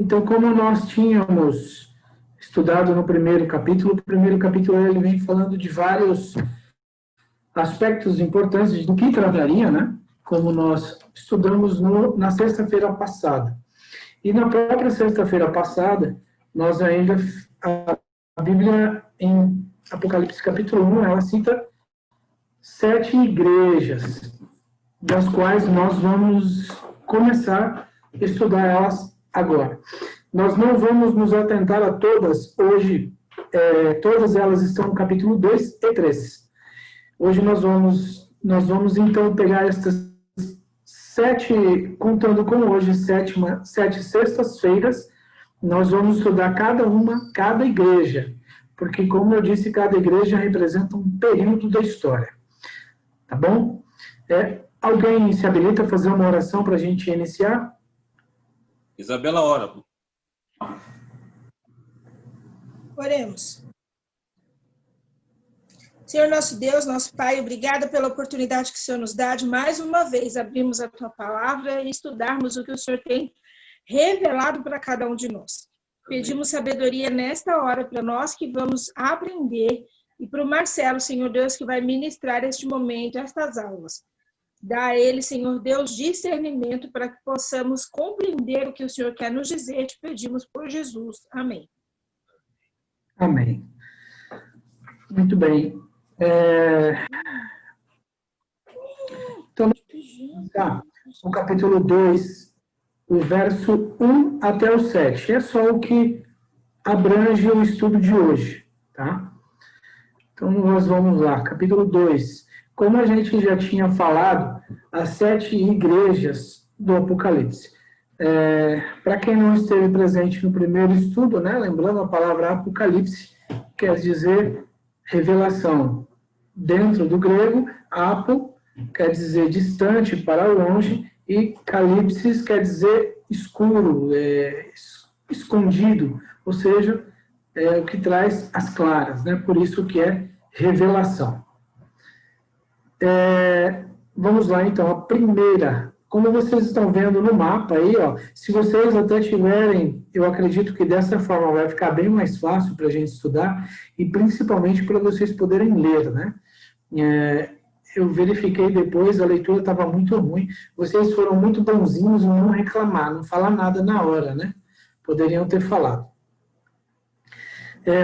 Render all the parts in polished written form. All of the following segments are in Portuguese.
Então, como nós tínhamos estudado no primeiro capítulo, o primeiro capítulo ele vem falando de vários aspectos importantes do que trataria, né? Como nós estudamos na sexta-feira passada. E na própria sexta-feira passada, nós ainda, a Bíblia, em Apocalipse capítulo 1, ela cita 7 igrejas, das quais nós vamos começar a estudar elas agora. Nós não vamos nos atentar a todas hoje, todas elas estão no capítulo 2 e 3. Hoje nós vamos então pegar estas 7, contando com hoje, 7 sextas-feiras, nós vamos estudar cada igreja, porque, como eu disse, cada igreja representa um período da história. Tá bom? Alguém se habilita a fazer uma oração para a gente iniciar? Isabela, ora. Oremos. Senhor nosso Deus, nosso Pai, obrigada pela oportunidade que o Senhor nos dá de mais uma vez abrirmos a Tua Palavra e estudarmos o que o Senhor tem revelado para cada um de nós. Pedimos sabedoria nesta hora para nós que vamos aprender e para o Marcelo, Senhor Deus, que vai ministrar este momento, estas aulas. Dá a ele, Senhor Deus, discernimento para que possamos compreender o que o Senhor quer nos dizer. Te pedimos por Jesus. Amém. Amém. Muito bem. Então, no capítulo 2, o verso 1 até o 7. É só o que abrange o estudo de hoje, tá? Então, nós vamos lá. Capítulo 2. Como a gente já tinha falado, as 7 igrejas do Apocalipse. Para quem não esteve presente no primeiro estudo, né, lembrando, a palavra Apocalipse quer dizer revelação. Dentro do grego, apo quer dizer distante, para longe, e calipsis quer dizer escuro, escondido, ou seja, o que traz as claras, né? Por isso que é revelação. Vamos lá, então, a primeira, como vocês estão vendo no mapa aí, ó, se vocês até tiverem, eu acredito que dessa forma vai ficar bem mais fácil para a gente estudar, e principalmente para vocês poderem ler, né? Eu verifiquei depois, a leitura estava muito ruim, vocês foram muito bonzinhos em não reclamar, não falar nada na hora, né? Poderiam ter falado.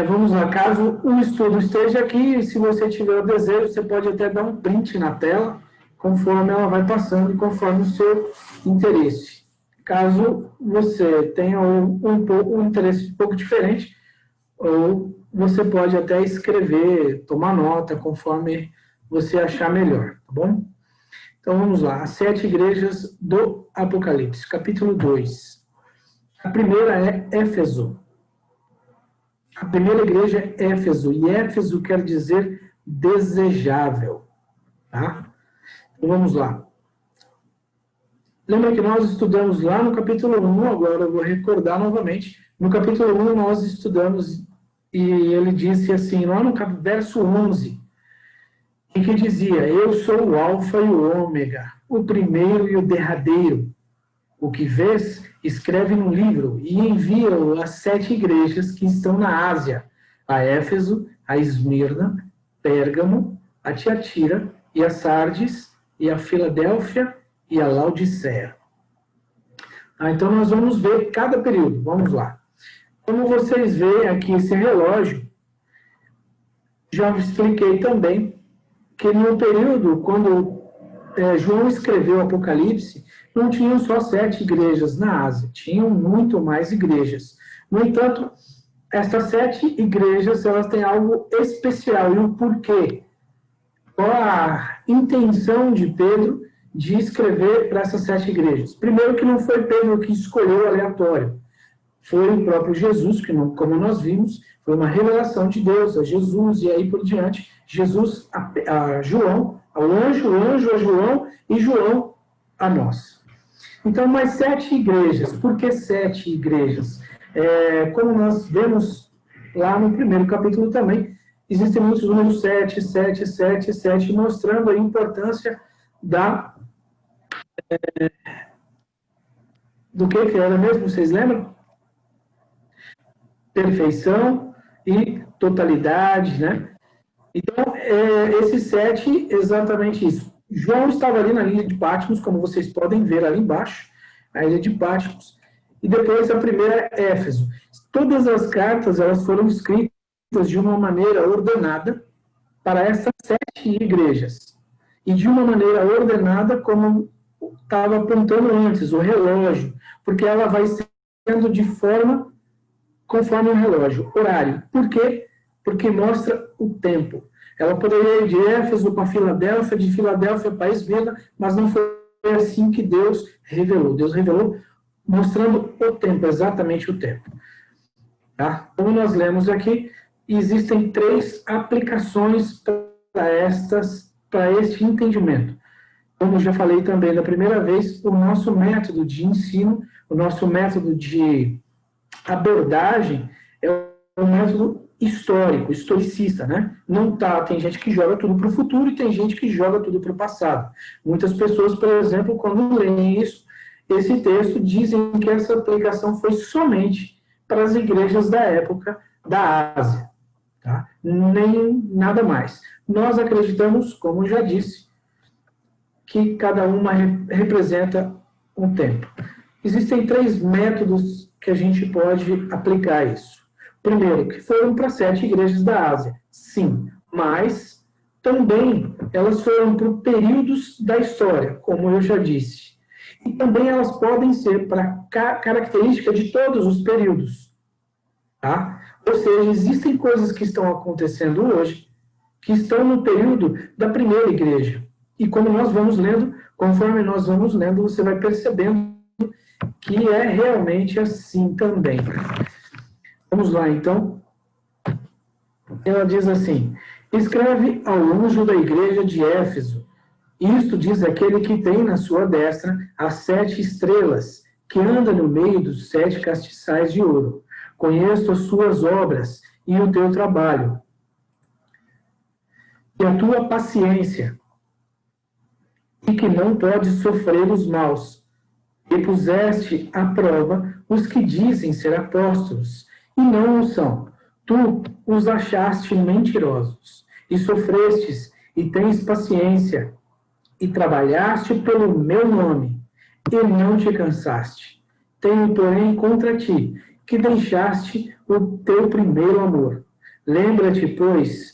Vamos lá, caso o estudo esteja aqui, se você tiver o desejo, você pode até dar um print na tela, conforme ela vai passando e conforme o seu interesse. Caso você tenha um interesse um pouco diferente, ou você pode até escrever, tomar nota, conforme você achar melhor, tá bom? Então, vamos lá. As 7 igrejas do Apocalipse, capítulo 2. A primeira é Éfeso. A primeira igreja é Éfeso, e Éfeso quer dizer desejável, tá? Então, vamos lá. Lembra que nós estudamos lá no capítulo 1, agora eu vou recordar novamente. No capítulo 1 nós estudamos, e ele disse assim, lá no verso 11, em que dizia, eu sou o alfa e o ômega, o primeiro e o derradeiro. O que vês, escreve no livro e envia-o às 7 igrejas que estão na Ásia, a Éfeso, a Esmirna, Pérgamo, a Tiatira e a Sardes, e a Filadélfia e a Laodiceia. Então, nós vamos ver cada período. Vamos lá. Como vocês veem aqui esse relógio, já expliquei também que no período, quando João escreveu o Apocalipse, não tinham só 7 igrejas na Ásia, tinham muito mais igrejas. No entanto, estas 7 igrejas, elas têm algo especial. E o porquê? Qual a intenção de Pedro de escrever para essas 7 igrejas? Primeiro que não foi Pedro que escolheu aleatório. Foi o próprio Jesus, que não, como nós vimos, foi uma revelação de Deus a Jesus e aí por diante. Jesus a João, ao anjo, o anjo a João e João a nós. Então, mais 7 igrejas. Por que 7 igrejas? Como nós vemos lá no primeiro capítulo também, existem muitos números 7, 7, 7, 7, mostrando a importância do que era mesmo, vocês lembram? perfeição e totalidade, né? Então, esse 7, exatamente isso. João estava ali na ilha de Patmos, como vocês podem ver ali embaixo, a ilha de Patmos, e depois a primeira é Éfeso. Todas as cartas, elas foram escritas de uma maneira ordenada para essas 7 igrejas. E de uma maneira ordenada, como estava apontando antes, o relógio, porque ela vai sendo de forma conforme o relógio, horário. Por quê? Porque mostra o tempo. Ela poderia ir de Éfeso para Filadélfia, de Filadélfia para Esmirna, mas não foi assim que Deus revelou. Deus revelou mostrando o tempo, exatamente o tempo. Tá? Como nós lemos aqui, existem 3 aplicações para este entendimento. Como já falei também da primeira vez, o nosso método de ensino, o nosso método de abordagem é um método histórico, historicista, né? Tem gente que joga tudo para o futuro e tem gente que joga tudo para o passado. Muitas pessoas, por exemplo, quando leem esse texto, dizem que essa aplicação foi somente para as igrejas da época da Ásia, tá? Nem nada mais. Nós acreditamos, como já disse, que cada uma representa um tempo. Existem 3 métodos que a gente pode aplicar isso. Primeiro, que foram para 7 igrejas da Ásia. Sim, mas também elas foram para períodos da história, como eu já disse. E também elas podem ser para característica de todos os períodos. Tá? Ou seja, existem coisas que estão acontecendo hoje que estão no período da primeira igreja. E como nós vamos lendo, conforme nós vamos lendo, você vai percebendo que é realmente assim também. Vamos lá, então. Ela diz assim: escreve ao anjo da igreja de Éfeso. Isto diz aquele que tem na sua destra as 7 estrelas, que anda no meio dos 7 castiçais de ouro. Conheço as suas obras e o teu trabalho, e a tua paciência, e que não podes sofrer os maus. E puseste à prova os que dizem ser apóstolos, e não o são. Tu os achaste mentirosos, e sofrestes, e tens paciência, e trabalhaste pelo meu nome, e não te cansaste. Tenho, porém, contra ti, que deixaste o teu primeiro amor. Lembra-te, pois,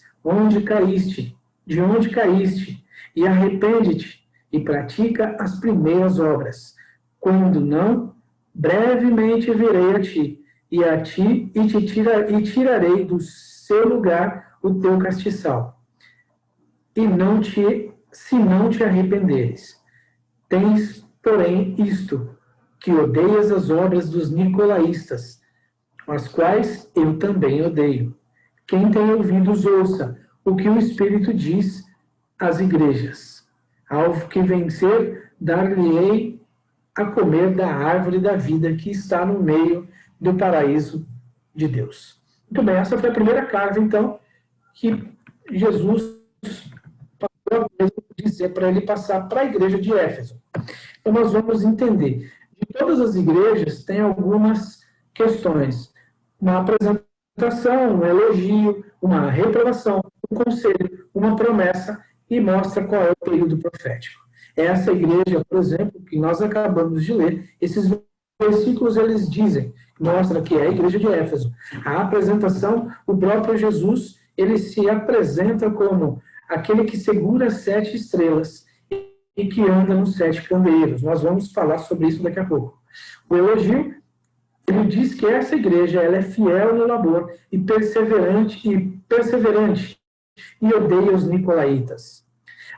de onde caíste, e arrepende-te, e pratica as primeiras obras. Quando não, brevemente virei a ti e tirarei do seu lugar o teu castiçal. Se não te arrependeres. Tens, porém, isto, que odeias as obras dos nicolaístas, as quais eu também odeio. Quem tem ouvidos, ouça o que o Espírito diz às igrejas. Ao que vencer, dar-lhe-ei a comer da árvore da vida que está no meio do paraíso de Deus. Muito bem, essa foi a primeira carta, então, que Jesus passou a dizer para ele passar para a igreja de Éfeso. Então, nós vamos entender. De todas as igrejas, tem algumas questões. Uma apresentação, um elogio, uma reprovação, um conselho, uma promessa, e mostra qual é o período profético. Essa igreja, por exemplo, que nós acabamos de ler, esses versículos eles dizem, mostra que é a igreja de Éfeso. A apresentação, o próprio Jesus, ele se apresenta como aquele que segura 7 estrelas e que anda nos 7 candeeiros. Nós vamos falar sobre isso daqui a pouco. O elogio, ele diz que essa igreja ela é fiel no labor e perseverante e odeia os nicolaítas.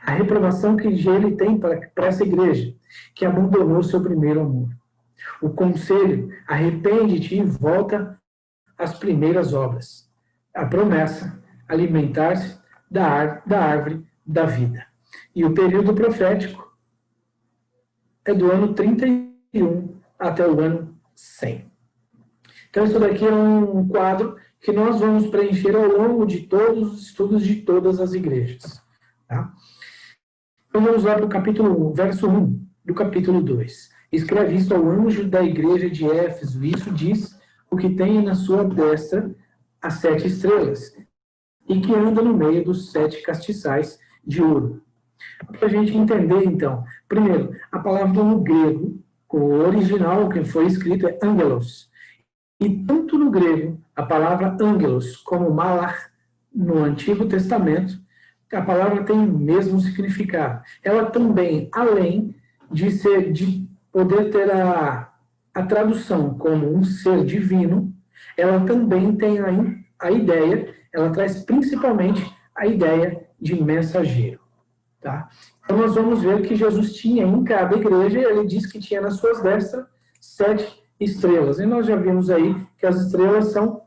A reprovação que ele tem para essa igreja, que abandonou seu primeiro amor. O conselho, arrepende-te e volta às primeiras obras. A promessa, alimentar-se da árvore da vida. E o período profético é do ano 31 até o ano 100. Então, isso daqui é um quadro que nós vamos preencher ao longo de todos os estudos de todas as igrejas. Tá? Então, vamos lá para o capítulo 1, verso 1 do capítulo 2. Escreve isso ao anjo da igreja de Éfeso. Isso diz o que tem na sua destra as 7 estrelas, e que anda no meio dos 7 castiçais de ouro. Para a gente entender, então, primeiro, a palavra no grego, o original que foi escrito é angelos, e tanto no grego, a palavra angelos, como malach, no Antigo Testamento, a palavra tem o mesmo significado. Ela também, além de poder ter a tradução como um ser divino, ela também tem a ideia, ela traz principalmente a ideia de mensageiro. Tá? Então nós vamos ver que Jesus tinha em cada igreja, ele diz que tinha nas suas destras 7 estrelas. E nós já vimos aí que as estrelas são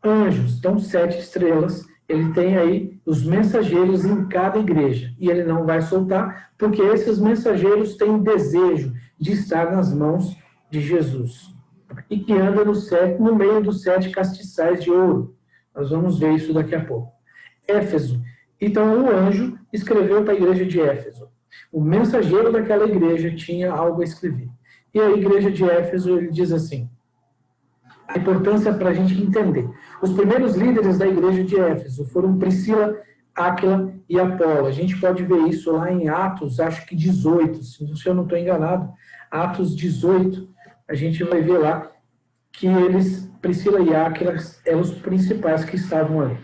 anjos, então 7 estrelas. Ele tem aí os mensageiros em cada igreja. E ele não vai soltar, porque esses mensageiros têm desejo de estar nas mãos de Jesus. E que anda no meio dos 7 castiçais de ouro. Nós vamos ver isso daqui a pouco. Éfeso. Então, o anjo escreveu para a igreja de Éfeso. O mensageiro daquela igreja tinha algo a escrever. E a igreja de Éfeso, ele diz assim, a importância para a gente entender. Os primeiros líderes da igreja de Éfeso foram Priscila, Áquila e Apolo. A gente pode ver isso lá em Atos, acho que 18, se eu não estou enganado, Atos 18, a gente vai ver lá que Priscila e Áquila, eram os principais que estavam ali.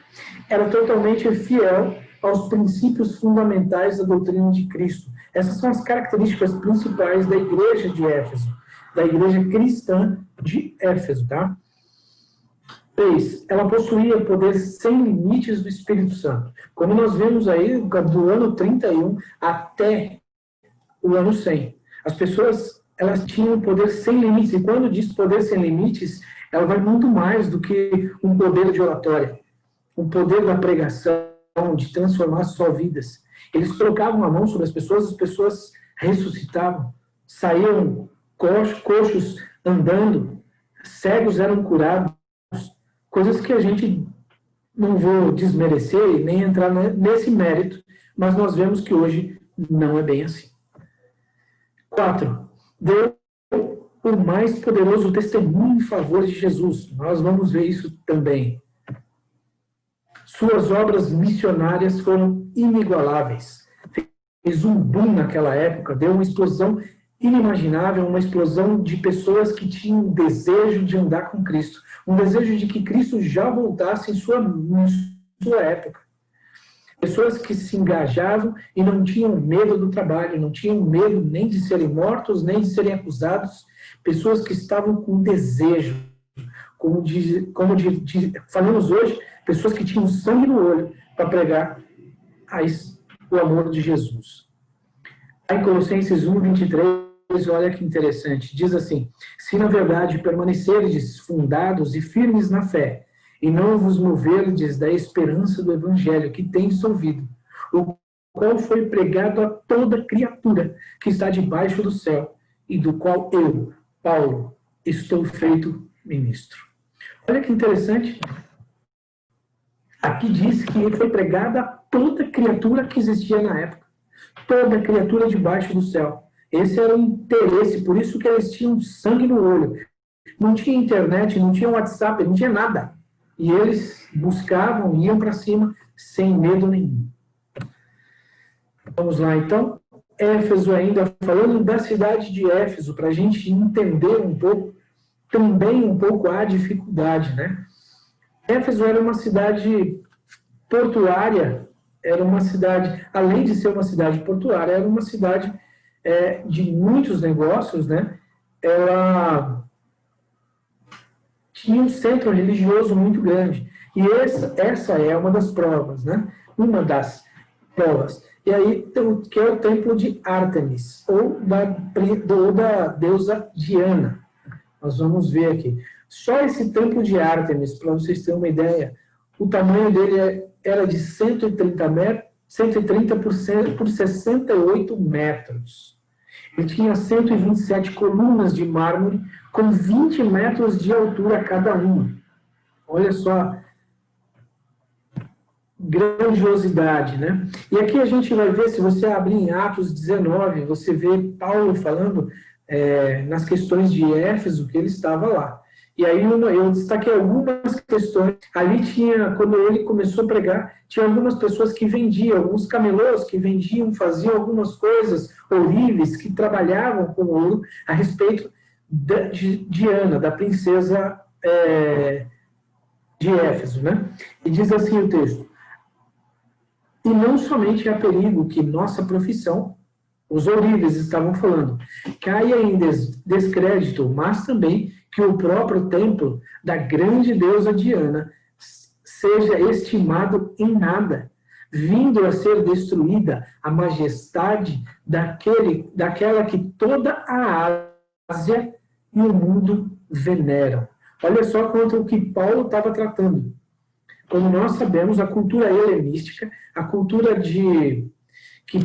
Era totalmente fiel aos princípios fundamentais da doutrina de Cristo. Essas são as características principais da igreja de Éfeso, da igreja cristã de Éfeso, tá? 3. Ela possuía poder sem limites do Espírito Santo. Como nós vemos aí, do ano 31 até o ano 100. As pessoas, elas tinham poder sem limites. E quando diz poder sem limites, ela vai muito mais do que um poder de oratória. O poder da pregação, de transformar suas vidas. Eles colocavam a mão sobre as pessoas ressuscitavam, saíam coxos andando, cegos eram curados, coisas que a gente não vou desmerecer e nem entrar nesse mérito, mas nós vemos que hoje não é bem assim. 4. Deu o mais poderoso testemunho em favor de Jesus. Nós vamos ver isso também. Suas obras missionárias foram inigualáveis. Fez um boom naquela época, deu uma explosão inimaginável, uma explosão de pessoas que tinham um desejo de andar com Cristo, um desejo de que Cristo já voltasse em sua época. Pessoas que se engajavam e não tinham medo do trabalho, não tinham medo nem de serem mortos, nem de serem acusados, pessoas que estavam com desejo, falamos hoje, pessoas que tinham sangue no olho para pregar o amor de Jesus. Em Colossenses 1, 23, olha que interessante, diz assim, se na verdade permanecerdes fundados e firmes na fé, e não vos moverdes da esperança do evangelho que tendes ouvido, o qual foi pregado a toda criatura que está debaixo do céu, e do qual eu, Paulo, estou feito ministro. Olha que interessante. Aqui diz que ele foi pregado a toda criatura que existia na época. Toda criatura debaixo do céu. Esse era o interesse, por isso que eles tinham sangue no olho. Não tinha internet, não tinha WhatsApp, não tinha nada. E eles buscavam, iam para cima, sem medo nenhum. Vamos lá, então. Éfeso ainda, falando da cidade de Éfeso, para a gente entender um pouco, também um pouco a dificuldade, né? Éfeso era uma cidade portuária, era uma cidade, além de ser uma cidade portuária, era uma cidade de muitos negócios, né? Ela tinha um centro religioso muito grande. E essa é uma das provas, né? Uma das provas. E aí, que é o templo de Ártemis, ou da deusa Diana. Nós vamos ver aqui. Só esse templo de Ártemis, para vocês terem uma ideia, o tamanho dele era de 130 por 68 metros. Ele tinha 127 colunas de mármore, com 20 metros de altura cada uma. Olha só, grandiosidade, né? E aqui a gente vai ver, se você abrir em Atos 19, você vê Paulo falando nas questões de Éfeso, que ele estava lá. E aí eu destaquei algumas questões. Ali tinha, quando ele começou a pregar, tinha algumas pessoas que vendiam, alguns camelôs que vendiam, faziam algumas coisas horríveis, que trabalhavam com ouro a respeito de Diana, da princesa de Éfeso, né? E diz assim o texto: e não somente há perigo que nossa profissão, os ourives estavam falando, caia em descrédito, mas também que o próprio templo da grande deusa Diana seja estimado em nada, vindo a ser destruída a majestade daquela que toda a Ásia e o mundo veneram. Olha só quanto o que Paulo estava tratando. Como nós sabemos, a cultura helenística, a cultura que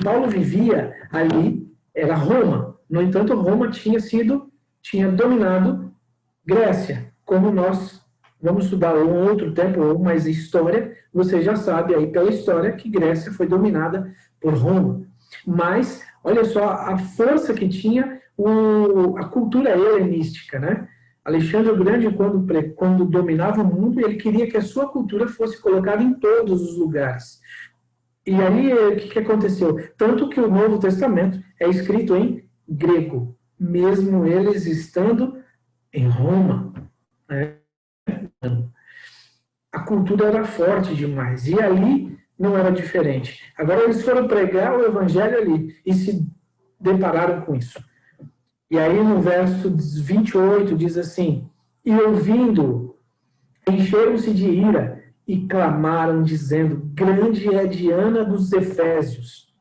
Paulo vivia ali, era Roma. No entanto, Roma tinha dominado Grécia. Como nós vamos estudar um outro tempo, ou mais história, você já sabe aí pela história que Grécia foi dominada por Roma. Mas, olha só a força que tinha a cultura helenística, né? Alexandre o Grande, quando dominava o mundo, ele queria que a sua cultura fosse colocada em todos os lugares. E aí, o que aconteceu? Tanto que o Novo Testamento é escrito em grego, mesmo eles estando em Roma, né? A cultura era forte demais, e ali não era diferente. Agora eles foram pregar o evangelho ali, e se depararam com isso. E aí no verso 28 diz assim: e ouvindo, encheram-se de ira e clamaram, dizendo: grande é Diana dos Efésios.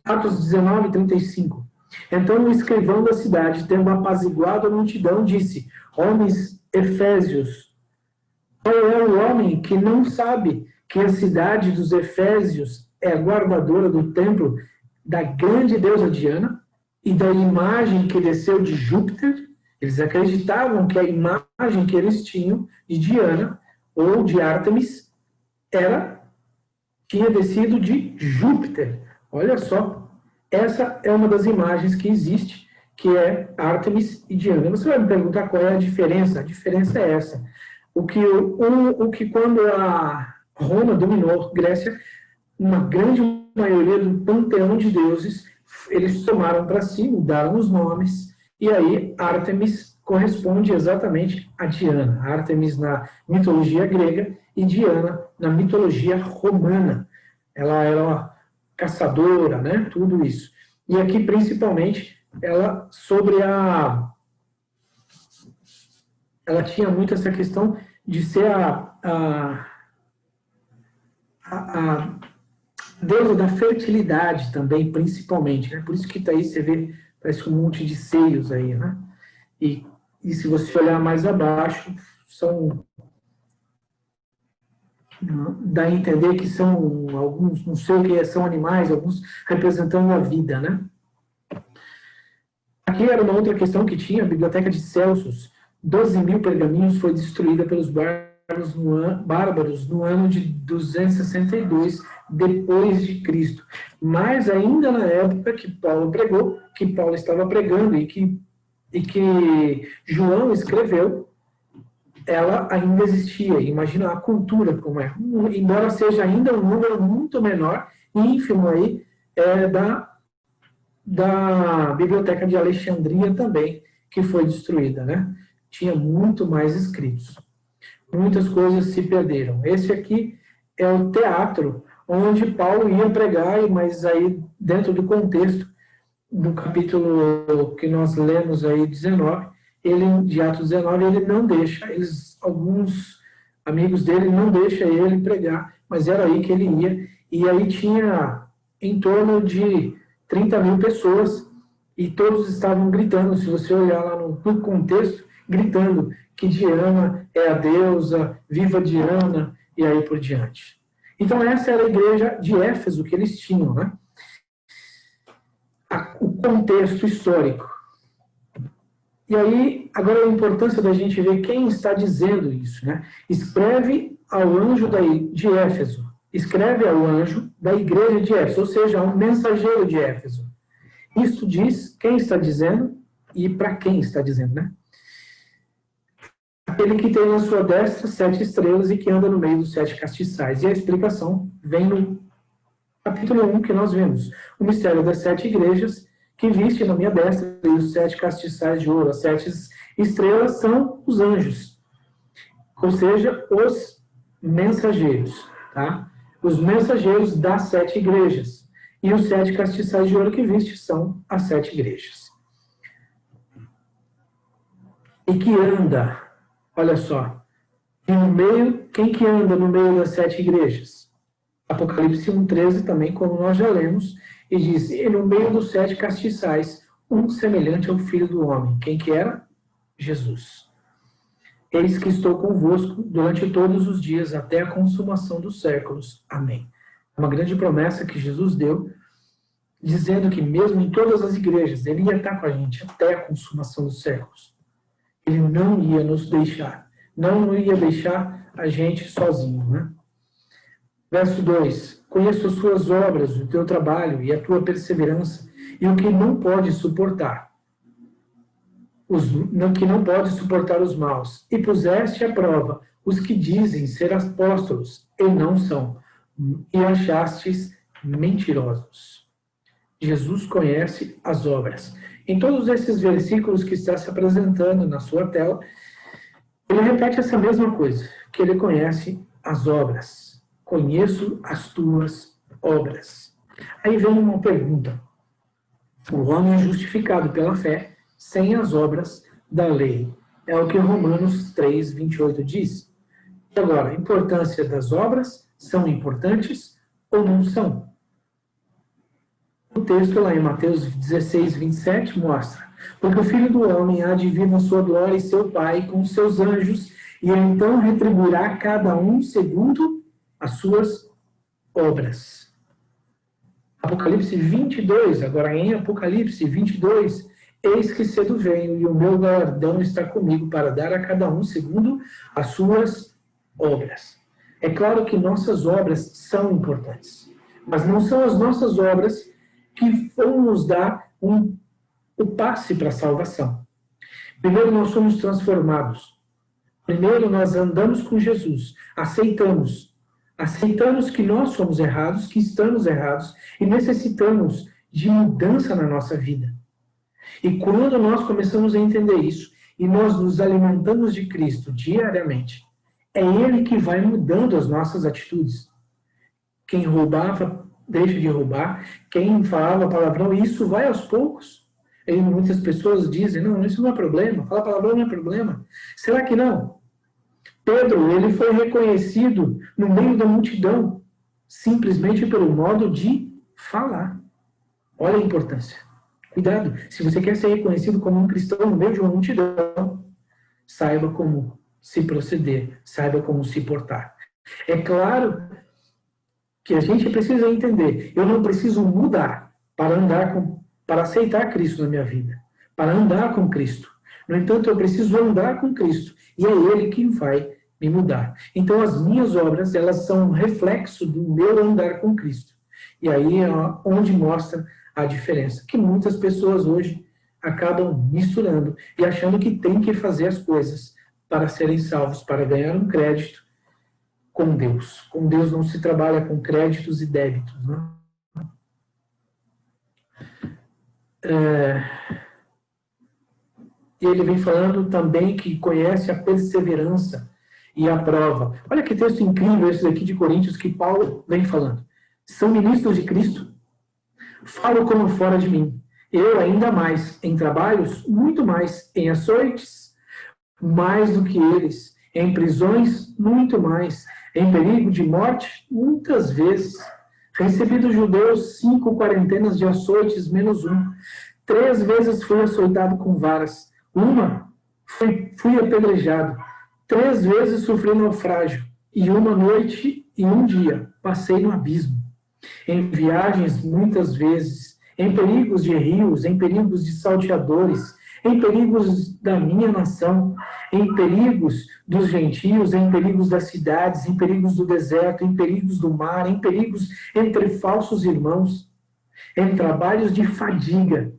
Atos 19, 35. Então o escrivão da cidade, tendo apaziguado a multidão, disse: homens efésios, qual é o homem que não sabe que a cidade dos Efésios é a guardadora do templo da grande deusa Diana e da imagem que desceu de Júpiter? Eles acreditavam que a imagem que eles tinham de Diana ou de Ártemis tinha descido de Júpiter. Olha só, essa é uma das imagens que existe, que é Ártemis e Diana. Você vai me perguntar qual é a diferença? A diferença é essa. O que quando a Roma dominou Grécia, uma grande maioria do panteão de deuses, eles tomaram para si, mudaram os nomes, e aí Ártemis corresponde exatamente a Diana. Ártemis na mitologia grega e Diana na mitologia romana. Ela era uma caçadora, né? Tudo isso. E aqui, principalmente, ela tinha muito essa questão de ser a deusa da fertilidade também, principalmente, né? Por isso que tá aí, você vê, parece um monte de seios aí, né? E se você olhar mais abaixo, dá a entender que são alguns, não sei o que são animais, alguns representando a vida, né? Aqui era uma outra questão que tinha, a biblioteca de Celsus, 12.000 pergaminhos foi destruída pelos bárbaros no ano de 262 depois de Cristo. Mas ainda na época que Paulo pregou, que Paulo estava pregando e que João escreveu, ela ainda existia. Imagina a cultura como é. Embora seja ainda um número muito menor, ínfimo aí, da Biblioteca de Alexandria também, que foi destruída, né? Tinha muito mais escritos. Muitas coisas se perderam. Esse aqui é o teatro onde Paulo ia pregar, mas aí dentro do contexto do capítulo que nós lemos aí, 19, de Atos 19, ele não deixa, alguns amigos dele não deixam ele pregar, mas era aí que ele ia, e aí tinha em torno de 30.000 pessoas, e todos estavam gritando, se você olhar lá no contexto, gritando que Diana é a deusa, viva Diana, e aí por diante. Então essa era a igreja de Éfeso que eles tinham, né? O contexto histórico. E aí, agora a importância da gente ver quem está dizendo isso, né? Escreve ao anjo de Éfeso. Escreve ao anjo da igreja de Éfeso, ou seja, um mensageiro de Éfeso. Isto diz quem está dizendo e para quem está dizendo, né? aquele que tem na sua destra 7 estrelas e que anda no meio dos 7 castiçais. E a explicação vem no capítulo 1 que nós vemos. O mistério das 7 igrejas, que viste na minha destra e os 7 castiçais de ouro. As 7 estrelas são os anjos, ou seja, os mensageiros, tá? Os mensageiros das 7 igrejas. E os 7 castiçais de ouro que viste são as 7 igrejas. E que anda, olha só, e no meio, quem que anda no meio das 7 igrejas? Apocalipse 1,13 também, como nós já lemos, e diz, e no meio dos 7 castiçais, um semelhante ao Filho do Homem. Quem que era? Jesus. Eis que estou convosco durante todos os dias, até a consumação dos séculos. Amém. É uma grande promessa que Jesus deu, dizendo que mesmo em todas as igrejas, ele ia estar com a gente até a consumação dos séculos. Ele não ia nos deixar, não ia deixar a gente sozinho, né? Verso 2, conheço as suas obras, o teu trabalho e a tua perseverança, e o que não pode suportar, que não pode suportar os maus, e puseste à prova os que dizem ser apóstolos, e não são, e achastes mentirosos. Jesus conhece as obras. Em todos esses versículos que está se apresentando na sua tela, ele repete essa mesma coisa, que ele conhece as obras. Conheço as tuas obras. Aí vem uma pergunta. O homem é justificado pela fé, sem as obras da lei. É o que Romanos 3, 28 diz. E agora, a importância das obras são importantes ou não são? O texto lá em Mateus 16, 27 mostra, porque o Filho do Homem há de vir na sua glória e seu Pai com seus anjos, e então retribuirá cada um segundo as suas obras. Apocalipse 22, agora em Apocalipse 22, eis que cedo venho, e o meu galardão está comigo para dar a cada um segundo as suas obras. É claro que nossas obras são importantes, mas não são as nossas obras que vão nos dar o passe para a salvação. Primeiro nós somos transformados. Primeiro nós andamos com Jesus, aceitamos que nós somos errados, que estamos errados e necessitamos de mudança na nossa vida. E quando nós começamos a entender isso e nós nos alimentamos de Cristo diariamente, é Ele que vai mudando as nossas atitudes. Quem roubava, deixa de roubar. Quem falava palavrão, isso vai aos poucos. E muitas pessoas dizem, não, isso não é problema, falar palavrão não é problema. Será que não? Pedro, ele foi reconhecido no meio da multidão, simplesmente pelo modo de falar. Olha a importância. Cuidado, se você quer ser reconhecido como um cristão no meio de uma multidão, saiba como se proceder, saiba como se portar. É claro que a gente precisa entender, eu não preciso mudar para aceitar Cristo na minha vida, para andar com Cristo. No entanto, eu preciso andar com Cristo, e é Ele quem vai me mudar. Então, as minhas obras, elas são um reflexo do meu andar com Cristo. E aí é onde mostra a diferença, que muitas pessoas hoje acabam misturando e achando que tem que fazer as coisas para serem salvos, para ganhar um crédito com Deus. Com Deus não se trabalha com créditos e débitos, né? E ele vem falando também que conhece a perseverança e a prova. Olha que texto incrível esse daqui de Coríntios que Paulo vem falando. São ministros de Cristo. Falo como fora de mim. Eu ainda mais em trabalhos, muito mais em açoites, mais do que eles. Em prisões, muito mais. Em perigo de morte, muitas vezes. Recebi dos judeus 5 quarentenas de açoites, menos 1. 3 vezes fui açoitado com varas. Uma, fui apedrejado. 3 vezes sofri naufrágio. E uma noite e um dia passei no abismo. Em viagens, muitas vezes. Em perigos de rios, em perigos de salteadores, em perigos da minha nação, em perigos dos gentios, em perigos das cidades, em perigos do deserto, em perigos do mar, em perigos entre falsos irmãos, em trabalhos de fadiga,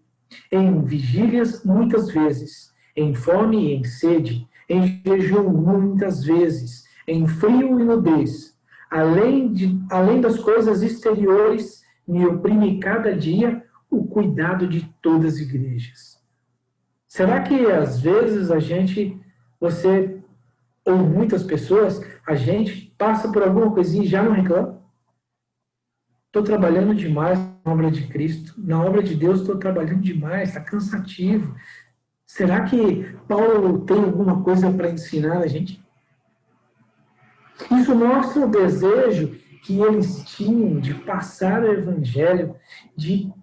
em vigílias muitas vezes, em fome e em sede, em jejum muitas vezes, em frio e nudez. Além das coisas exteriores, me oprime cada dia o cuidado de todas as igrejas. Será que às vezes você ou muitas pessoas, a gente passa por alguma coisinha e já não reclama? Estou trabalhando demais na obra de Cristo, na obra de Deus estou trabalhando demais, está cansativo. Será que Paulo tem alguma coisa para ensinar a gente? Isso mostra o desejo que eles tinham de passar o evangelho, de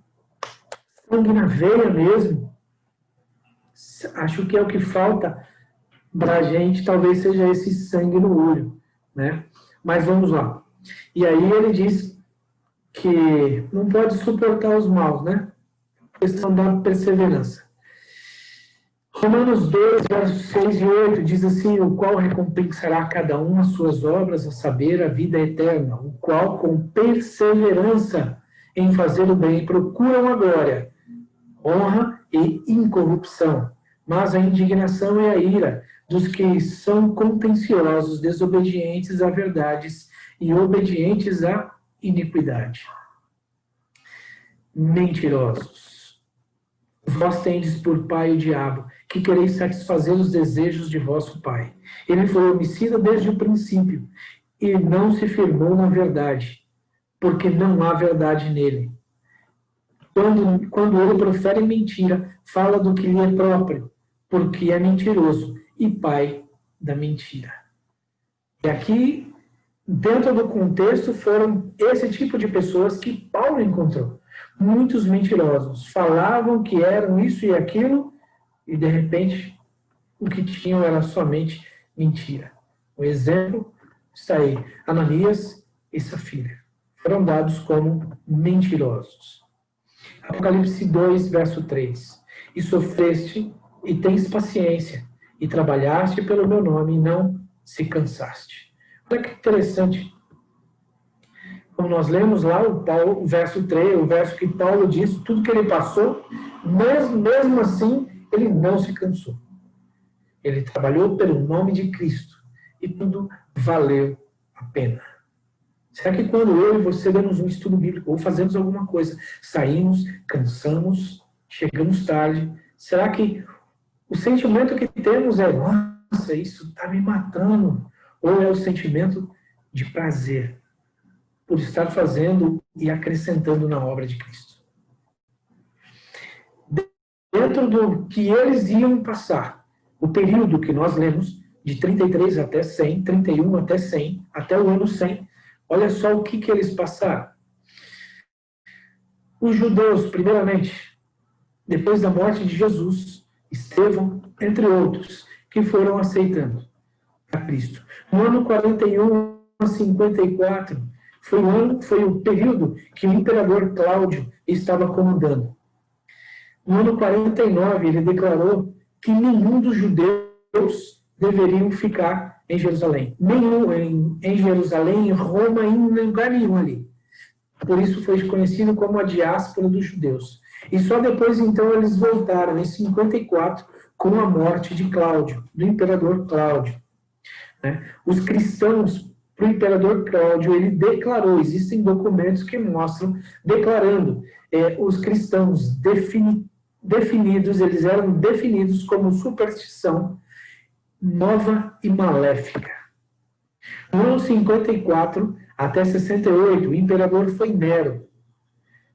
sangue na veia mesmo. Acho que é o que falta para a gente, talvez seja esse sangue no olho, né? Mas vamos lá. E aí ele diz que não pode suportar os maus, né? Questão da perseverança. Romanos 2, versos 6 e 8, diz assim, o qual recompensará a cada um as suas obras, a saber, a vida eterna, o qual, com perseverança em fazer o bem, procuram a glória, honra e incorrupção, mas a indignação e a ira dos que são contenciosos, desobedientes a verdades e obedientes à iniquidade. Mentirosos. Vós tendes por pai o diabo, que quereis satisfazer os desejos de vosso pai. Ele foi homicida desde o princípio, e não se firmou na verdade, porque não há verdade nele. Quando ele profere mentira, fala do que lhe é próprio, porque é mentiroso e pai da mentira. E aqui, dentro do contexto, foram esse tipo de pessoas que Paulo encontrou. Muitos mentirosos. Falavam que eram isso e aquilo, e de repente, o que tinham era somente mentira. O exemplo está aí. Ananias e Safira foram dados como mentirosos. Apocalipse 2, verso 3. E sofreste, e tens paciência, e trabalhaste pelo meu nome, e não se cansaste. Olha que interessante. Como nós lemos lá o verso 3, o verso que Paulo diz, tudo que ele passou, mesmo assim, ele não se cansou. Ele trabalhou pelo nome de Cristo, e tudo valeu a pena. Será que quando eu e você damos um estudo bíblico ou fazemos alguma coisa, saímos, cansamos, chegamos tarde, será que o sentimento que temos é, nossa, isso está me matando? Ou é o sentimento de prazer por estar fazendo e acrescentando na obra de Cristo? Dentro do que eles iam passar, o período que nós lemos, de 33 até 100, 31 até 100, até o ano 100, olha só o que eles passaram. Os judeus, primeiramente, depois da morte de Jesus, Estevão, entre outros, que foram aceitando a Cristo. No ano 41 a 54, foi o período que o imperador Cláudio estava comandando. No ano 49, ele declarou que nenhum dos judeus deveriam ficar em Jerusalém. Nenhum em Jerusalém, em Roma, em lugar nenhum ali. Por isso foi conhecido como a diáspora dos judeus. E só depois, então, eles voltaram, em 54, com a morte de Cláudio, do imperador Cláudio. Os cristãos, para o imperador Cláudio, ele declarou, existem documentos que mostram, declarando, os cristãos definidos, eles eram definidos como superstição nova e maléfica. No ano 54 até 68, o imperador foi Nero.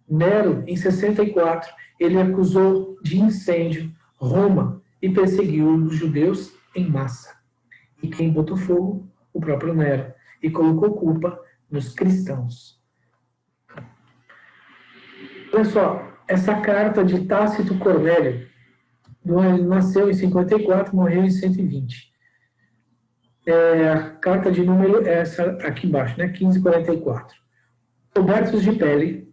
Nero, em 64, ele acusou de incêndio Roma e perseguiu os judeus em massa. E quem botou fogo? O próprio Nero. E colocou culpa nos cristãos. Olha só, essa carta de Tácito Cornélio, ele nasceu em 54, morreu em 120. A carta de número é essa aqui embaixo, né? 1544. Cobertos de pele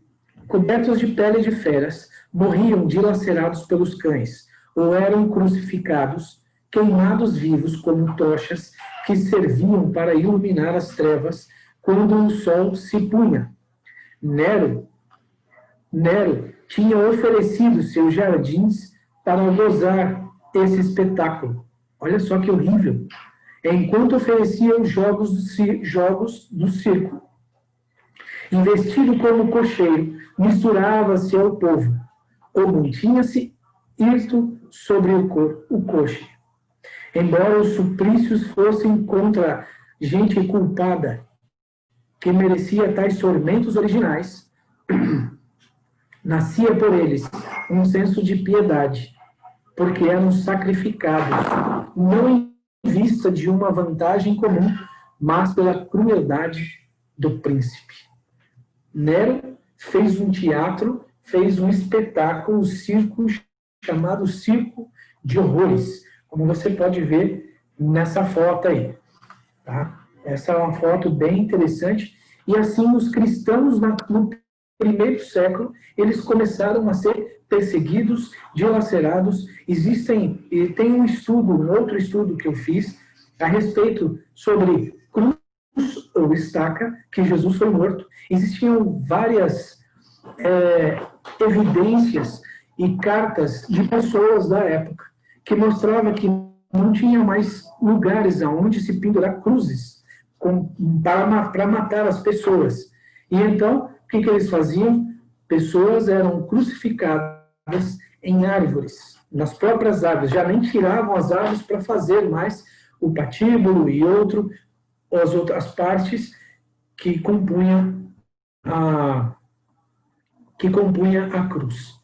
de feras, morriam dilacerados pelos cães, ou eram crucificados, queimados vivos como tochas que serviam para iluminar as trevas quando o sol se punha. Nero tinha oferecido seus jardins para gozar esse espetáculo. Olha só que horrível. Enquanto oferecia os jogos do circo. Investido como cocheiro, misturava-se ao povo, ou mantinha-se hirto sobre o coche. Embora os suplícios fossem contra gente culpada, que merecia tais tormentos originais, nascia por eles um senso de piedade, porque eram sacrificados, não em vista de uma vantagem comum, mas pela crueldade do príncipe. Nero fez um teatro, fez um espetáculo, um circo chamado Circo de Horrores, como você pode ver nessa foto aí. Tá? Essa é uma foto bem interessante. E assim, os cristãos no primeiro século, eles começaram a ser perseguidos, dilacerados. Tem um estudo, um outro estudo que eu fiz a respeito sobre cruz ou estaca, que Jesus foi morto. Existiam várias evidências e cartas de pessoas da época que mostravam que não tinha mais lugares aonde se pendurar cruzes para matar as pessoas. E então, o que eles faziam? Pessoas eram crucificadas em árvores, nas próprias árvores. Já nem tiravam as árvores para fazer mais o patíbulo e as outras partes que compunham a cruz.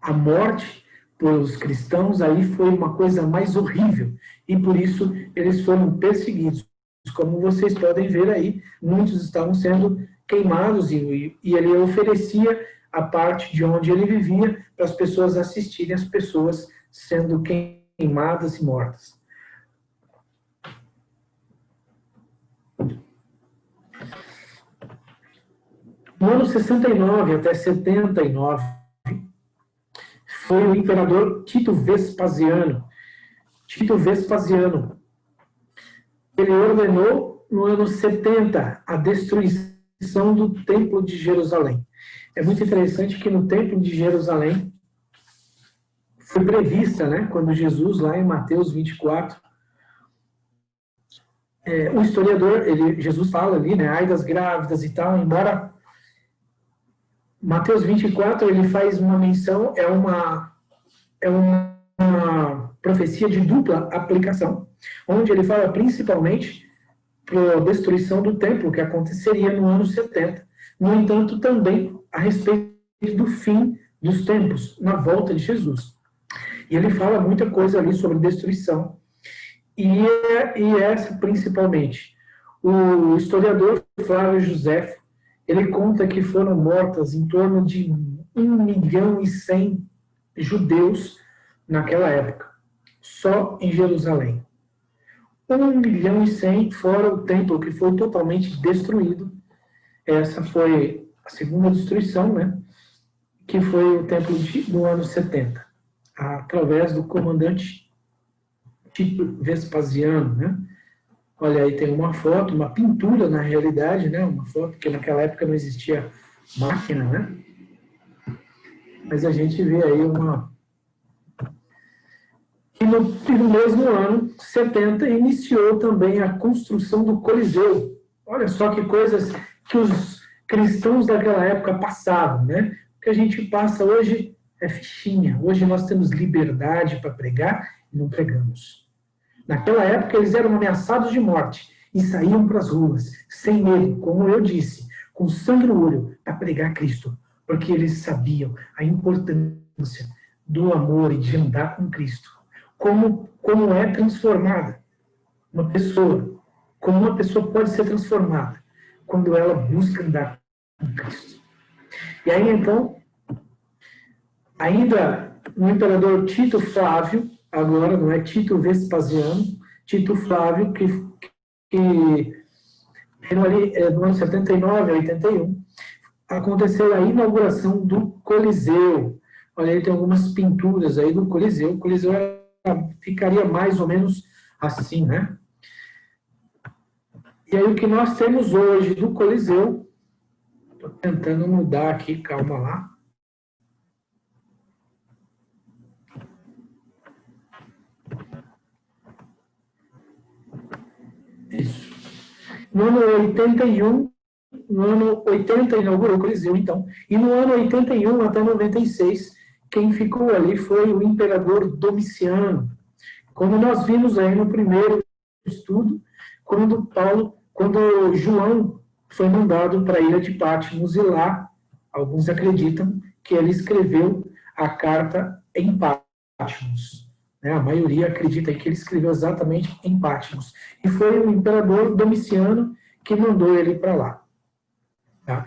A morte pelos cristãos aí foi uma coisa mais horrível, e por isso eles foram perseguidos. Como vocês podem ver aí, muitos estavam sendo queimados, e ele oferecia a parte de onde ele vivia para as pessoas assistirem as pessoas sendo queimadas e mortas. No ano 69 até 79, foi o imperador Tito Vespasiano. Tito Vespasiano, ele ordenou no ano 70 a destruição do Templo de Jerusalém. É muito interessante que no Templo de Jerusalém foi prevista, né, quando Jesus, lá em Mateus 24, o historiador, Jesus fala ali, né, ai das grávidas e tal, embora Mateus 24, ele faz uma menção, é uma profecia de dupla aplicação, onde ele fala principalmente para a destruição do templo, que aconteceria no ano 70. No entanto, também a respeito do fim dos tempos, na volta de Jesus. E ele fala muita coisa ali sobre destruição. E essa, principalmente, o historiador Flávio Josefo, ele conta que foram mortas em torno de 1.100.000 judeus naquela época, só em Jerusalém. 1.100.000, fora o templo que foi totalmente destruído. Essa foi a segunda destruição, né? Que foi o templo do ano 70, através do comandante Tito Vespasiano, né? Olha, aí tem uma foto, uma pintura na realidade, né? Uma foto que naquela época não existia máquina, né? Mas a gente vê aí E no mesmo ano, 70, iniciou também a construção do Coliseu. Olha só que coisas que os cristãos daquela época passavam, né? O que a gente passa hoje é fichinha. Hoje nós temos liberdade para pregar e não pregamos. Naquela época, eles eram ameaçados de morte e saíam para as ruas, sem medo, como eu disse, com sangue no olho, para pregar Cristo, porque eles sabiam a importância do amor e de andar com Cristo. Como é transformada uma pessoa, como uma pessoa pode ser transformada quando ela busca andar com Cristo. E aí, então, ainda o imperador Tito Flávio, agora não é Tito Vespasiano, Tito Flávio, que ali, no ano 79 a 81, aconteceu a inauguração do Coliseu. Olha, aí tem algumas pinturas aí do Coliseu. O Coliseu ficaria mais ou menos assim, né? E aí o que nós temos hoje do Coliseu, estou tentando mudar aqui, calma lá. No ano 81, no ano 80 inaugurou o Coliseu, então, e no ano 81 até 96, quem ficou ali foi o imperador Domiciano. Como nós vimos aí no primeiro estudo, quando João foi mandado para a ilha de Patmos, e lá, alguns acreditam que ele escreveu a carta em Patmos. A maioria acredita que ele escreveu exatamente em Patmos. E foi o imperador Domiciano que mandou ele para lá. Tá?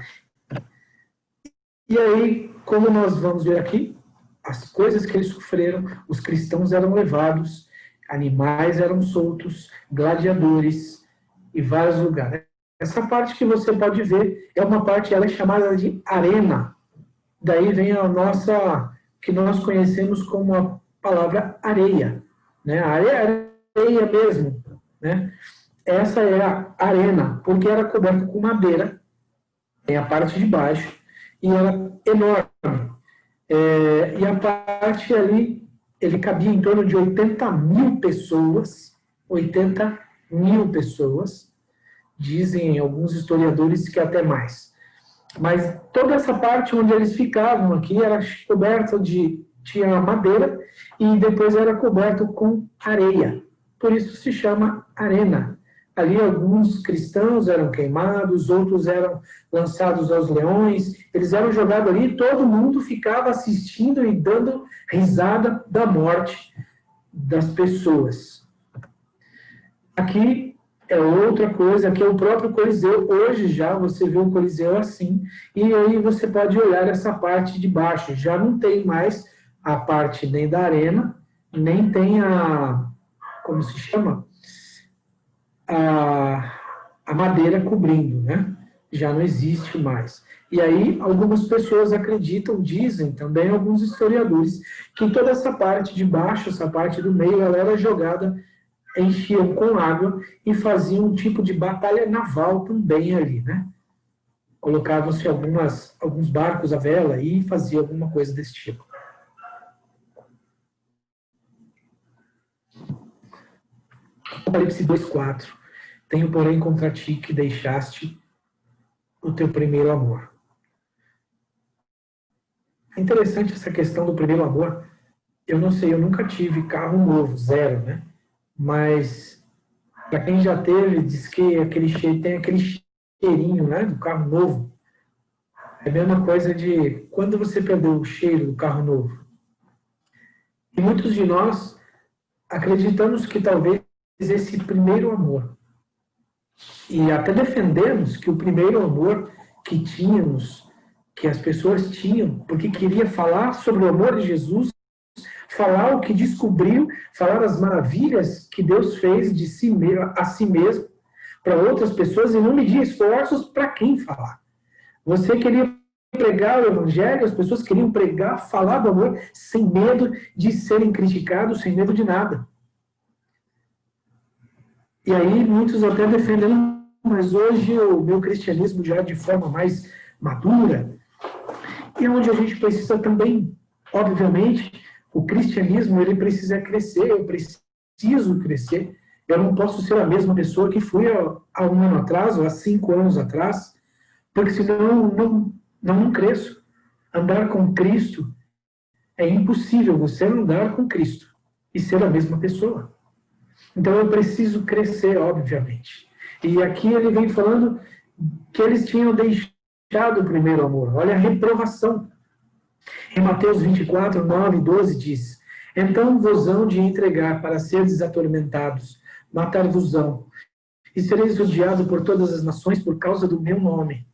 E aí, como nós vamos ver aqui, as coisas que eles sofreram, os cristãos eram levados, animais eram soltos, gladiadores e vários lugares. Essa parte que você pode ver é uma parte, ela é chamada de arena. Daí vem a nossa, que nós conhecemos como a palavra areia. Né? A areia mesmo. Né? Essa é a arena, porque era coberta com madeira, tem a parte de baixo, e era enorme. E a parte ali, ele cabia em torno de 80 mil pessoas, 80 mil pessoas, dizem alguns historiadores que até mais. Mas toda essa parte onde eles ficavam aqui era coberta tinha madeira e depois era coberto com areia. Por isso se chama arena. Ali alguns cristãos eram queimados, outros eram lançados aos leões, eles eram jogados ali e todo mundo ficava assistindo e dando risada da morte das pessoas. Aqui é outra coisa, aqui é o próprio Coliseu. Hoje já você vê o Coliseu assim, e aí você pode olhar essa parte de baixo. Já não tem mais a parte nem da arena, nem tem como se chama? A madeira cobrindo, né? Já não existe mais. E aí, algumas pessoas acreditam, dizem também alguns historiadores, que toda essa parte de baixo, essa parte do meio, ela era jogada, enchiam com água e faziam um tipo de batalha naval também ali, né? Colocavam-se alguns barcos à vela e fazia alguma coisa desse tipo. Apocalipse 2:4. Tenho, porém, contra ti que deixaste o teu primeiro amor. É interessante essa questão do primeiro amor. Eu não sei, eu nunca tive carro novo, zero, né? Mas, para quem já teve, diz que tem aquele cheirinho, né, do carro novo. É a mesma coisa de quando você perdeu o cheiro do carro novo. E muitos de nós acreditamos que talvez esse primeiro amor, e até defendemos que o primeiro amor que tínhamos, que as pessoas tinham, porque queria falar sobre o amor de Jesus, falar o que descobriu, falar as maravilhas que Deus fez de a si mesmo para outras pessoas, e não medir esforços para quem falar. Você queria pregar o evangelho, as pessoas queriam pregar, falar do amor, sem medo de serem criticados, sem medo de nada. E aí muitos até defendem, mas hoje o meu cristianismo já de forma mais madura, e onde a gente precisa também, obviamente, o cristianismo ele precisa crescer, eu preciso crescer, eu não posso ser a mesma pessoa que fui há um ano atrás, ou há 5 anos atrás, porque senão não cresço. Andar com Cristo é impossível você andar com Cristo e ser a mesma pessoa. Então eu preciso crescer, obviamente. E aqui ele vem falando que eles tinham deixado o primeiro amor. Olha a reprovação. Em Mateus 24, 9 e 12 diz: então vos hão de entregar para seres atormentados, matar-vos-ão, e sereis odiados por todas as nações por causa do meu nome.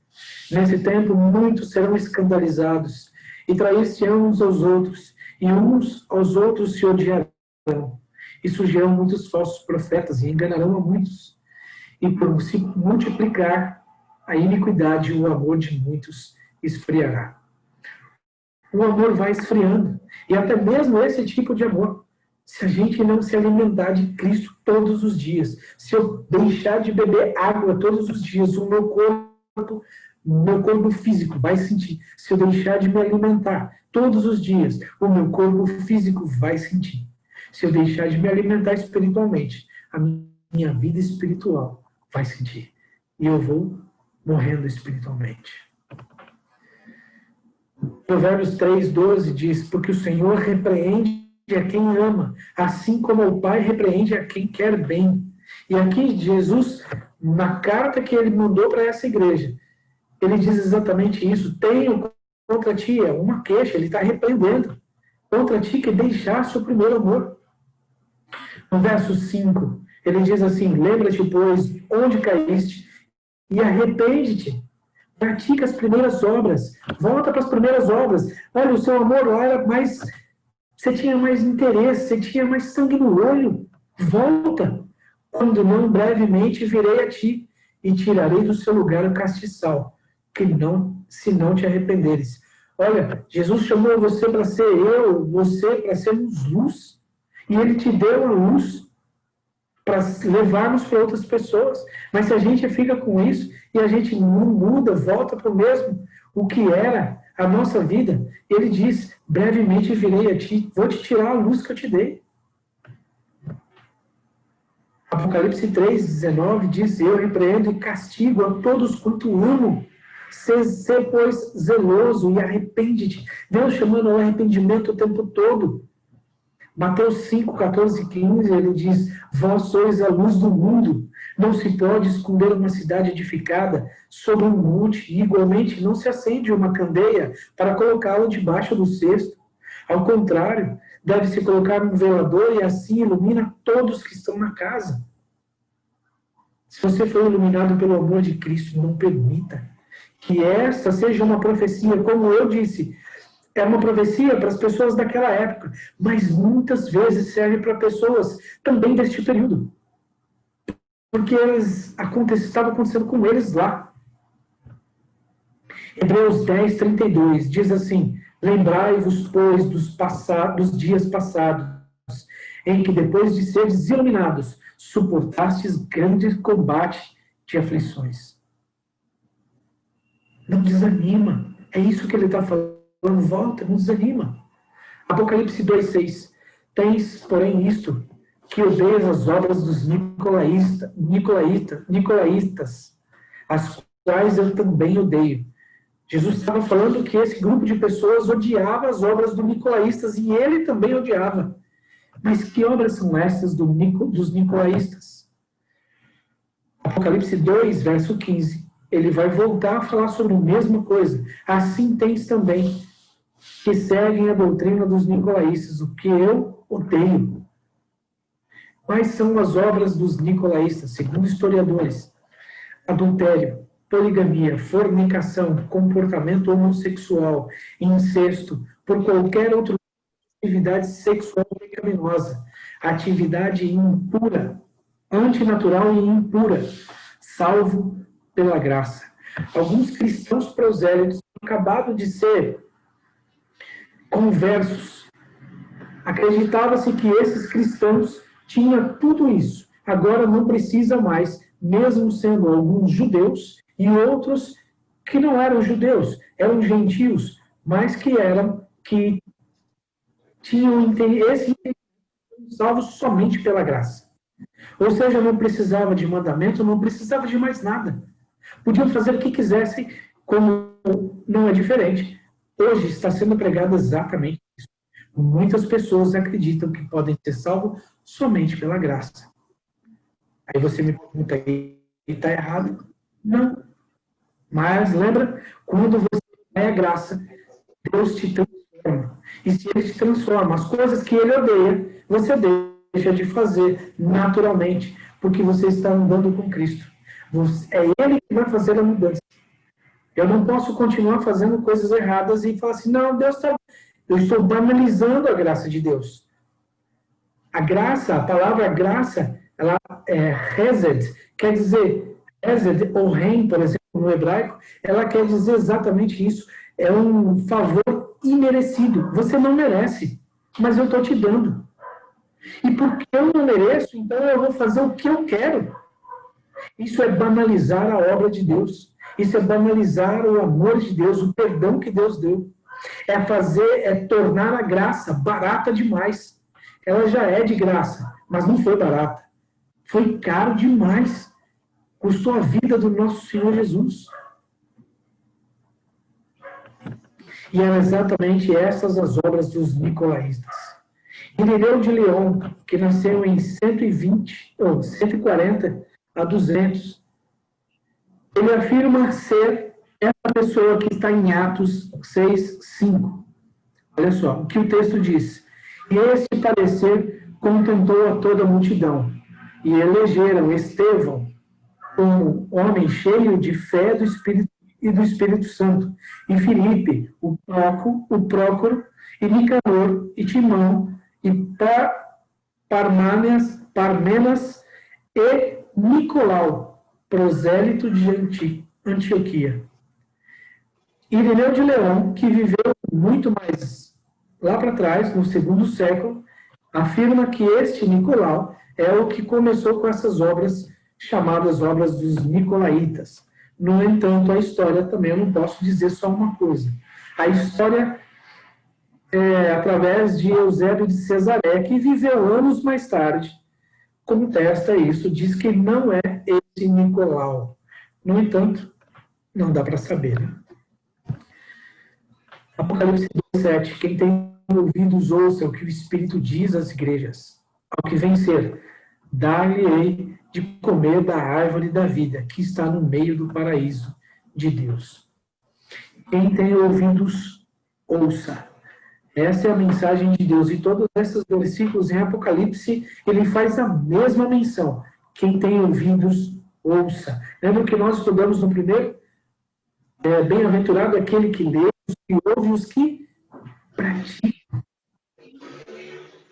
Nesse tempo muitos serão escandalizados, e trair-se-ão uns aos outros, e uns aos outros se odiarão. E surgirão muitos falsos profetas, e enganarão a muitos. E por se multiplicar a iniquidade, o amor de muitos esfriará. O amor vai esfriando. E até mesmo esse tipo de amor, se a gente não se alimentar de Cristo todos os dias, se eu deixar de beber água todos os dias, o meu corpo físico vai sentir. Se eu deixar de me alimentar todos os dias, o meu corpo físico vai sentir. Se eu deixar de me alimentar espiritualmente, a minha vida espiritual vai sentir. e eu vou morrendo espiritualmente. Provérbios 3:12 diz, porque o Senhor repreende a quem ama, assim como o Pai repreende a quem quer bem. E aqui Jesus, na carta que ele mandou para essa igreja, ele diz exatamente isso. Tenho contra ti, é uma queixa, ele está repreendendo. Contra ti que deixaste o primeiro amor. No verso 5, ele diz assim, lembra-te, pois, onde caíste, e arrepende-te. Pratica as primeiras obras. Volta para as primeiras obras. Olha, o seu amor lá era mais... Você tinha mais interesse, você tinha mais sangue no olho. Volta. Quando não, brevemente virei a ti e tirarei do seu lugar o castiçal, que não, se não te arrependeres. Olha, Jesus chamou você para ser você para sermos luz. E ele te deu a luz para levarmos para outras pessoas. Mas se a gente fica com isso e a gente não muda, volta para o mesmo, o que era a nossa vida, ele diz, brevemente virei a ti, vou te tirar a luz que eu te dei. Apocalipse 3:19 diz, eu repreendo e castigo a todos quanto amo. Ser, pois, zeloso e arrepende-te. Deus chamando ao arrependimento o tempo todo. Mateus 5:14-15, ele diz, vós sois a luz do mundo. Não se pode esconder uma cidade edificada sobre um monte, e igualmente não se acende uma candeia para colocá-la debaixo do cesto. Ao contrário, deve-se colocar um velador e assim ilumina todos que estão na casa. Se você for iluminado pelo amor de Cristo, não permita que esta seja uma profecia, como eu disse, é uma profecia para as pessoas daquela época, mas muitas vezes serve para pessoas também deste período. Porque estava acontecendo com eles lá. Hebreus 10:32 diz assim, lembrai-vos, pois, dos dias passados, em que depois de seres iluminados, suportastes grande combate de aflições. Não desanima. É isso que ele está falando. Volta, não desanima. Apocalipse 2:6. Tens, porém, isto, que odeias as obras dos nicolaítas, as quais eu também odeio. Jesus estava falando que esse grupo de pessoas odiava as obras dos nicolaístas e ele também odiava. Mas que obras são essas dos nicolaístas? Apocalipse 2, verso 15. Ele vai voltar a falar sobre a mesma coisa. Assim tens também que seguem a doutrina dos nicolaístas, o que eu odeio. Quais são as obras dos nicolaístas, segundo historiadores? Adultério, poligamia, fornicação, comportamento homossexual, incesto, por qualquer outra atividade sexual pecaminosa, atividade impura, antinatural e impura, salvo pela graça. Alguns cristãos prosélitos acabaram de ser conversos. Acreditava-se que esses cristãos tinham tudo isso. Agora não precisa mais, mesmo sendo alguns judeus e outros que não eram judeus, eram gentios, mas que tinham esse salvos somente pela graça. Ou seja, não precisava de mandamento, não precisava de mais nada. Podiam fazer o que quisessem, como não é diferente. Hoje está sendo pregado exatamente isso. Muitas pessoas acreditam que podem ser salvos somente pela graça. Aí você me pergunta, está errado? Não. Mas lembra, quando você é a graça, Deus te transforma. E se Ele te transforma, as coisas que Ele odeia, você deixa de fazer naturalmente, porque você está andando com Cristo. É Ele que vai fazer a mudança. Eu não posso continuar fazendo coisas erradas e falar assim, não, Deus está... Eu estou banalizando a graça de Deus. A graça, a palavra graça, ela é hesed, quer dizer, hesed ou rein, por exemplo, no hebraico, ela quer dizer exatamente isso. É um favor imerecido. Você não merece, mas eu estou te dando. E porque eu não mereço, então eu vou fazer o que eu quero. Isso é banalizar a obra de Deus. Isso é banalizar o amor de Deus, o perdão que Deus deu. É tornar a graça barata demais. Ela já é de graça, mas não foi barata. Foi caro demais. custou a vida do nosso Senhor Jesus. E eram exatamente essas as obras dos nicolaítas. Irineu de Leão, que nasceu em 120, ou 140 a 200, ele afirma ser essa pessoa que está em Atos 6:5. Olha só, o que o texto diz. E este parecer contentou a toda a multidão, e elegeram Estevão, um homem cheio de fé do Espírito Santo, e Filipe, o Prócoro, e Nicanor, e Timão, e Parmenas, e Nicolau, prosélito de Antioquia. Irineu de Leão, que viveu muito mais lá para trás, no 2º século, afirma que este Nicolau é o que começou com essas obras chamadas obras dos nicolaítas. No entanto, a história também, eu não posso dizer só uma coisa. A história através de Eusébio de Cesaré, que viveu anos mais tarde, contesta isso, diz que não é esse Nicolau. No entanto, não dá para saber, né? Apocalipse 2:7, quem tem ouvidos ouça o que o Espírito diz às igrejas. Ao que vencer, dar-lhe-ei de comer da árvore da vida, que está no meio do paraíso de Deus. Quem tem ouvidos, ouça. Essa é a mensagem de Deus. E todos esses versículos em Apocalipse, ele faz a mesma menção. Quem tem ouvidos, ouça. Lembra que nós estudamos no primeiro? Bem-aventurado aquele que lê, os que ouve, os que pratica.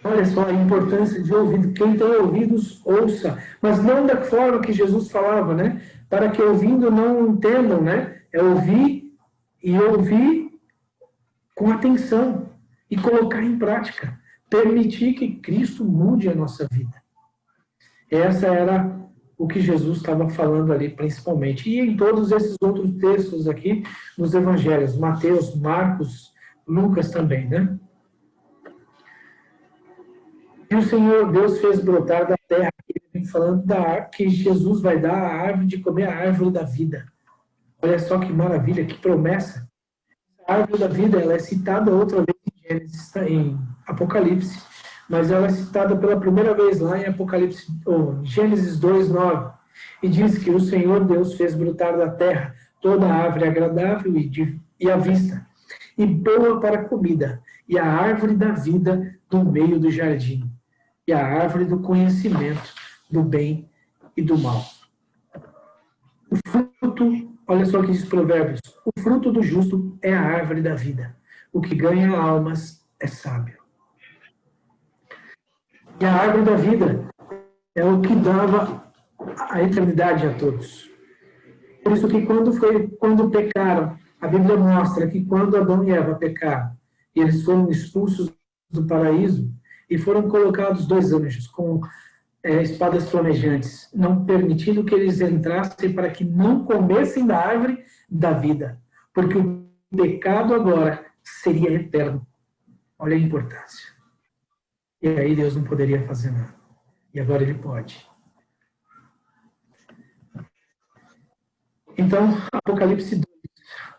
Olha só a importância de ouvido. Quem tem ouvidos, ouça. Mas não da forma que Jesus falava, né? Para que ouvindo não entendam, né? É ouvir e ouvir com atenção e colocar em prática. Permitir que Cristo mude a nossa vida. Essa era o que Jesus estava falando ali, principalmente. E em todos esses outros textos aqui, nos evangelhos, Mateus, Marcos, Lucas também, né? E o Senhor Deus fez brotar da terra, ele vem falando que Jesus vai dar a árvore de comer, a árvore da vida. Olha só que maravilha, que promessa. A árvore da vida, ela é citada outra vez em Gênesis, em Apocalipse, mas ela é citada pela primeira vez lá em Apocalipse, Gênesis 2:9, e diz que o Senhor Deus fez brotar da terra toda a árvore agradável e à vista, e boa para a comida, e a árvore da vida no meio do jardim, e a árvore do conhecimento do bem e do mal. O fruto, olha só o que diz Provérbios, o fruto do justo é a árvore da vida, o que ganha almas é sábio. E a árvore da vida é o que dava a eternidade a todos. Por isso que quando pecaram, a Bíblia mostra que quando Adão e Eva pecaram, e eles foram expulsos do paraíso, e foram colocados 2 anjos com espadas flamejantes, não permitindo que eles entrassem para que não comessem da árvore da vida, porque o pecado agora seria eterno. Olha a importância. E aí Deus não poderia fazer nada. E agora ele pode. Então, Apocalipse 2,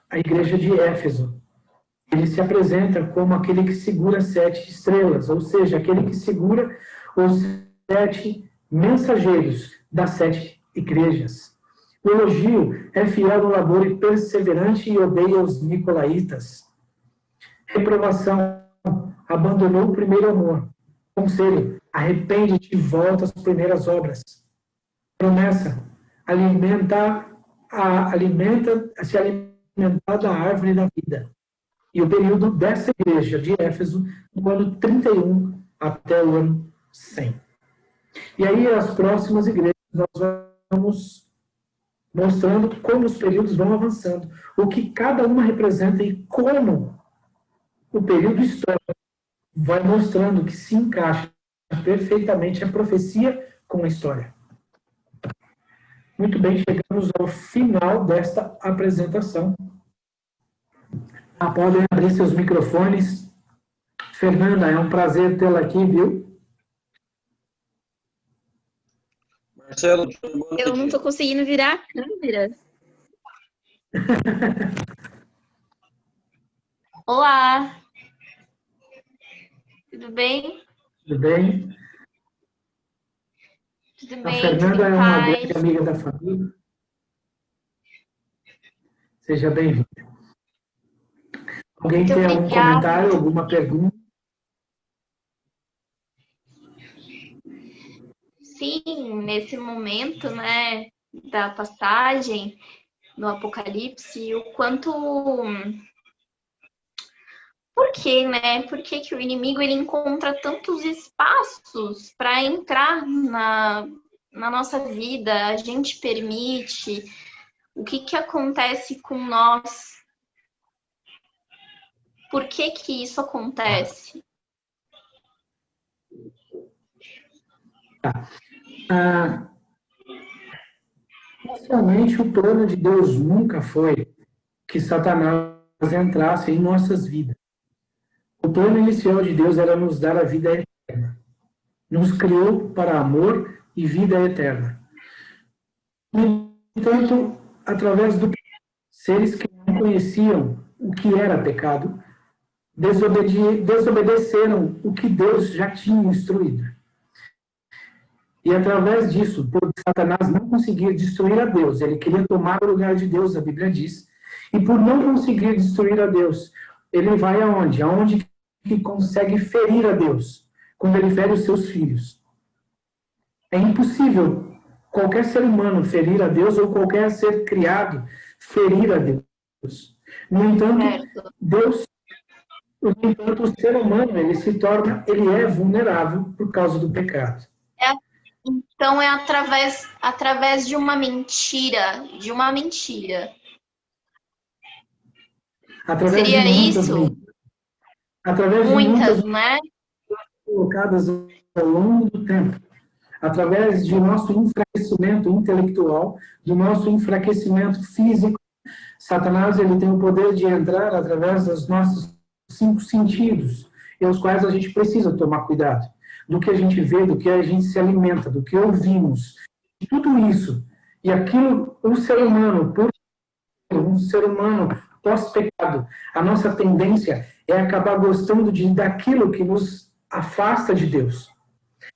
a igreja de Éfeso, ele se apresenta como aquele que segura 7 estrelas, ou seja, aquele que segura os 7 mensageiros das 7 igrejas. O elogio é fiel no labor e perseverante e odeia os nicolaítas. Reprovação, abandonou o primeiro amor. Conselho, arrepende-te e volta às primeiras obras. Promessa, se alimentar da árvore da vida. E o período dessa igreja de Éfeso, do ano 31 até o ano 100. E aí, as próximas igrejas, nós vamos mostrando como os períodos vão avançando, o que cada uma representa e como o período histórico vai mostrando que se encaixa perfeitamente a profecia com a história. Muito bem, chegamos ao final desta apresentação. Podem abrir seus microfones. Fernanda, é um prazer tê-la aqui, viu? Marcelo, boa Eu não noite. tô conseguindo virar a câmera. Olá! Tudo bem? Tudo bem? Tudo A bem, tudo Fernanda em é uma grande paz. amiga da família. Seja bem-vinda. Alguém Muito tem algum obrigada. comentário, alguma pergunta? Sim, nesse momento, né, da passagem no Apocalipse, o quanto... Por quê, né? Por que que o inimigo ele encontra tantos espaços para entrar na nossa vida? A gente permite? O que que acontece com nós? Por que que isso acontece? Inicialmente, o plano de Deus nunca foi que Satanás entrasse em nossas vidas. O plano inicial de Deus era nos dar a vida eterna. Nos criou para amor e vida eterna. No entanto, através do seres que não conheciam o que era pecado, desobedeceram o que Deus já tinha instruído. E através disso, por Satanás não conseguir destruir a Deus, ele queria tomar o lugar de Deus, a Bíblia diz, e por não conseguir destruir a Deus, ele vai aonde? Aonde que consegue ferir a Deus, quando ele fere os seus filhos. É impossível qualquer ser humano ferir a Deus ou qualquer ser criado ferir a Deus. No entanto, Certo. o ser humano, ele é vulnerável por causa do pecado. Então é através de uma mentira, Através de Seria muitas isso? mentiras, através de Muitas, muitas né? colocadas ao longo do tempo, através de nosso enfraquecimento intelectual, do nosso enfraquecimento físico. Satanás ele tem o poder de entrar através dos nossos 5 sentidos, e aos quais a gente precisa tomar cuidado. Do que a gente vê, do que a gente se alimenta, do que ouvimos. Tudo isso. E aquilo, um ser humano pós-pecado, a nossa tendência é acabar gostando daquilo que nos afasta de Deus.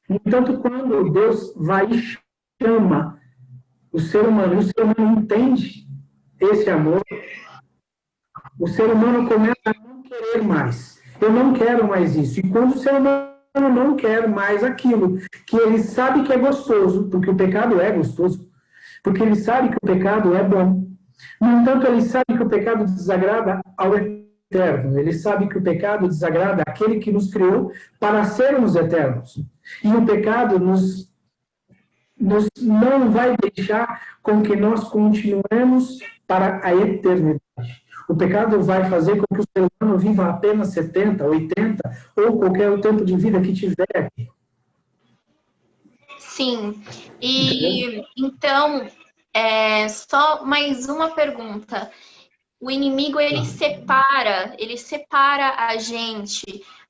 No entanto, quando Deus vai e chama o ser humano, e o ser humano entende esse amor, o ser humano começa a não querer mais. Eu não quero mais isso. E quando o ser humano não quer mais aquilo que ele sabe que é gostoso, porque o pecado é gostoso, porque ele sabe que o pecado é bom. No entanto, ele sabe que o pecado desagrada ao eterno. Ele sabe que o pecado desagrada àquele que nos criou para sermos eternos. E o pecado nos não vai deixar com que nós continuemos para a eternidade. O pecado vai fazer com que o ser humano viva apenas 70, 80 ou qualquer tempo de vida que tiver. Sim. E então, só mais uma pergunta. O inimigo ele separa a gente,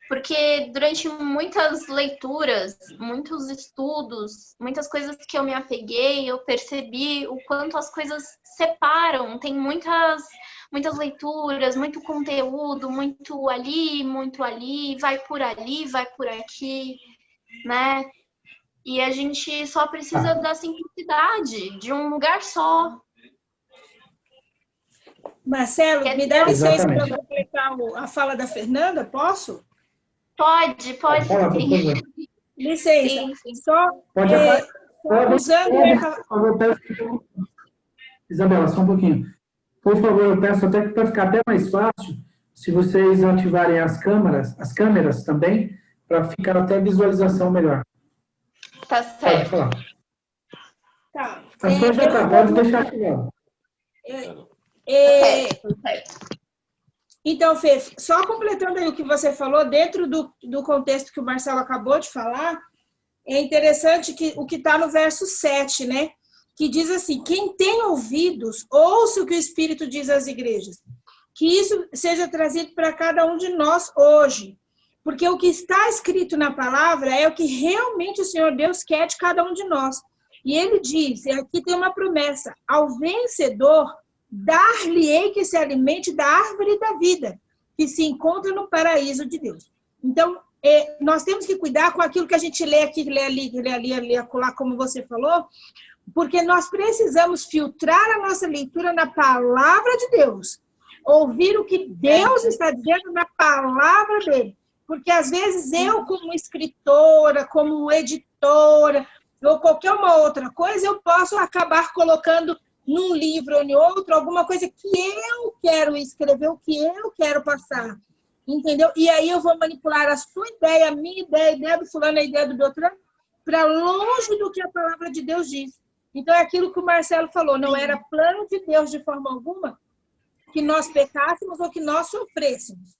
porque durante muitas leituras, muitos estudos, muitas coisas que eu me apeguei, eu percebi o quanto as coisas separam. Tem muitas leituras, muito conteúdo, muito ali, vai por aqui, né? E a gente só precisa da simplicidade, de um lugar só. Marcelo, Quer me dizer, dá licença para Exatamente. completar a fala da Fernanda, posso? Pode Fala, por sim. favor. Licença. Sim. Só, Pode usando... por favor, peço, Isabela, só um pouquinho. Por favor, eu peço até para ficar até mais fácil, se vocês ativarem as câmeras também, para ficar até visualização melhor. Tá Pode certo. falar. Tá. A sua já está, pode deixar ativado. Tá certo. Então, Fê, só completando aí o que você falou, dentro do contexto que o Marcelo acabou de falar, é interessante que o que está no verso 7, né? Que diz assim: quem tem ouvidos, ouça o que o Espírito diz às igrejas. Que isso seja trazido para cada um de nós hoje. Porque o que está escrito na palavra é o que realmente o Senhor Deus quer de cada um de nós. E ele diz, e aqui tem uma promessa, ao vencedor, dar-lhe-ei que se alimente da árvore da vida, que se encontra no paraíso de Deus. Então, nós temos que cuidar com aquilo que a gente lê aqui, lê ali, lê acolá, como você falou, porque nós precisamos filtrar a nossa leitura na palavra de Deus, ouvir o que Deus está dizendo na palavra dele. Porque, às vezes, eu, como escritora, como editora, ou qualquer uma outra coisa, eu posso acabar colocando num livro ou em outro alguma coisa que eu quero escrever, o que eu quero passar. Entendeu? E aí eu vou manipular a sua ideia, a minha ideia, a ideia do fulano, a ideia do Beltrano, para longe do que a palavra de Deus diz. Então, é aquilo que o Marcelo falou, não era plano de Deus de forma alguma que nós pecássemos ou que nós sofrêssemos.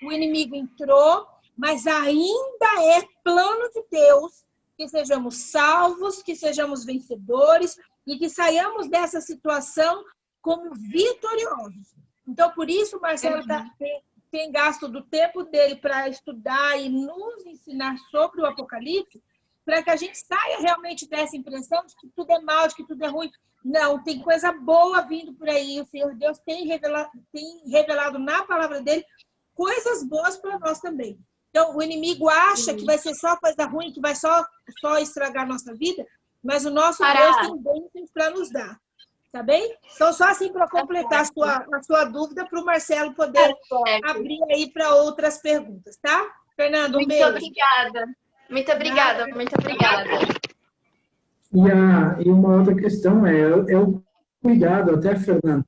O inimigo entrou, mas ainda é plano de Deus que sejamos salvos, que sejamos vencedores e que saiamos dessa situação como vitoriosos. Então, por isso, o Marcelo tem gasto do tempo dele para estudar e nos ensinar sobre o Apocalipse, para que a gente saia realmente dessa impressão de que tudo é mal, de que tudo é ruim. Não, tem coisa boa vindo por aí. O Senhor Deus tem revelado na palavra dele coisas boas para nós também. Então, o inimigo acha que vai ser só coisa ruim, que vai só estragar a nossa vida, mas o nosso Deus tem bênçãos para nos dar. Tá bem? Então, só assim para completar a sua dúvida, para o Marcelo poder abrir aí para outras perguntas, tá? Fernando, um beijo. Muito obrigada. E uma outra questão é o cuidado, até, Fernando,